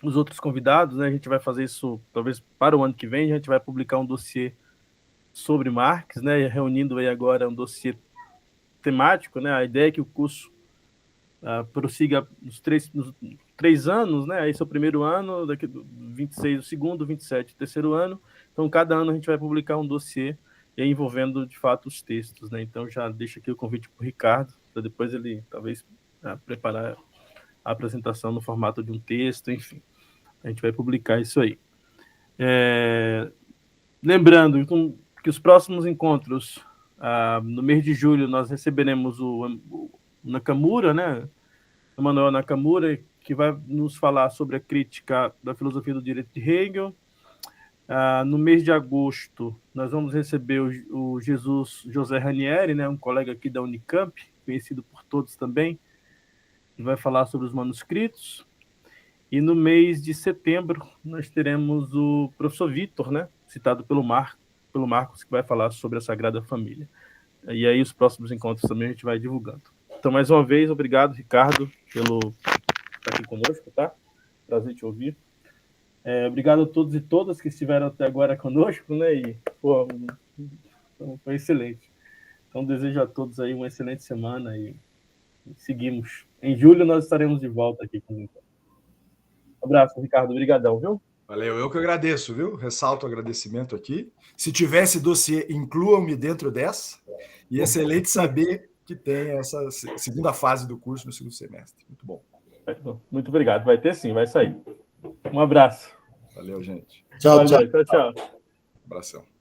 os outros convidados, né? A gente vai fazer isso talvez para o ano que vem. A gente vai publicar um dossiê sobre Marx, né, reunindo aí agora um dossiê temático, né? A ideia é que o curso prossiga nos 3 anos, né? Esse é o primeiro ano, daqui 26 o segundo, 27 o terceiro ano. Então, cada ano a gente vai publicar um dossiê envolvendo, de fato, os textos, né? Então, já deixo aqui o convite para o Ricardo, para depois ele, talvez, preparar a apresentação no formato de um texto, enfim. A gente vai publicar isso aí. Lembrando que os próximos encontros, no mês de julho, nós receberemos o Nakamura, né? Emmanuel Nakamura, que vai nos falar sobre a crítica da filosofia do direito de Hegel. No mês de agosto, nós vamos receber o José Ranieri, né, um colega aqui da Unicamp, conhecido por todos também, que vai falar sobre os manuscritos. E no mês de setembro, nós teremos o professor Vitor, né, citado pelo Marcos, que vai falar sobre a Sagrada Família. E aí os próximos encontros também a gente vai divulgando. Então, mais uma vez, obrigado, Ricardo, pelo estar aqui conosco, tá? Prazer te ouvir. Obrigado a todos e todas que estiveram até agora conosco, né? E, foi excelente. Então, desejo a todos aí uma excelente semana e seguimos. Em julho nós estaremos de volta aqui com o abraço, Ricardo. Obrigadão, viu? Valeu, eu que agradeço, viu? Ressalto o agradecimento aqui. Se tivesse dossiê, incluam-me dentro dessa. E excelente saber que tem essa segunda fase do curso no segundo semestre. Muito bom. Muito obrigado. Vai ter sim, vai sair. Um abraço. Valeu, gente. Tchau, Valeu, tchau. Abração.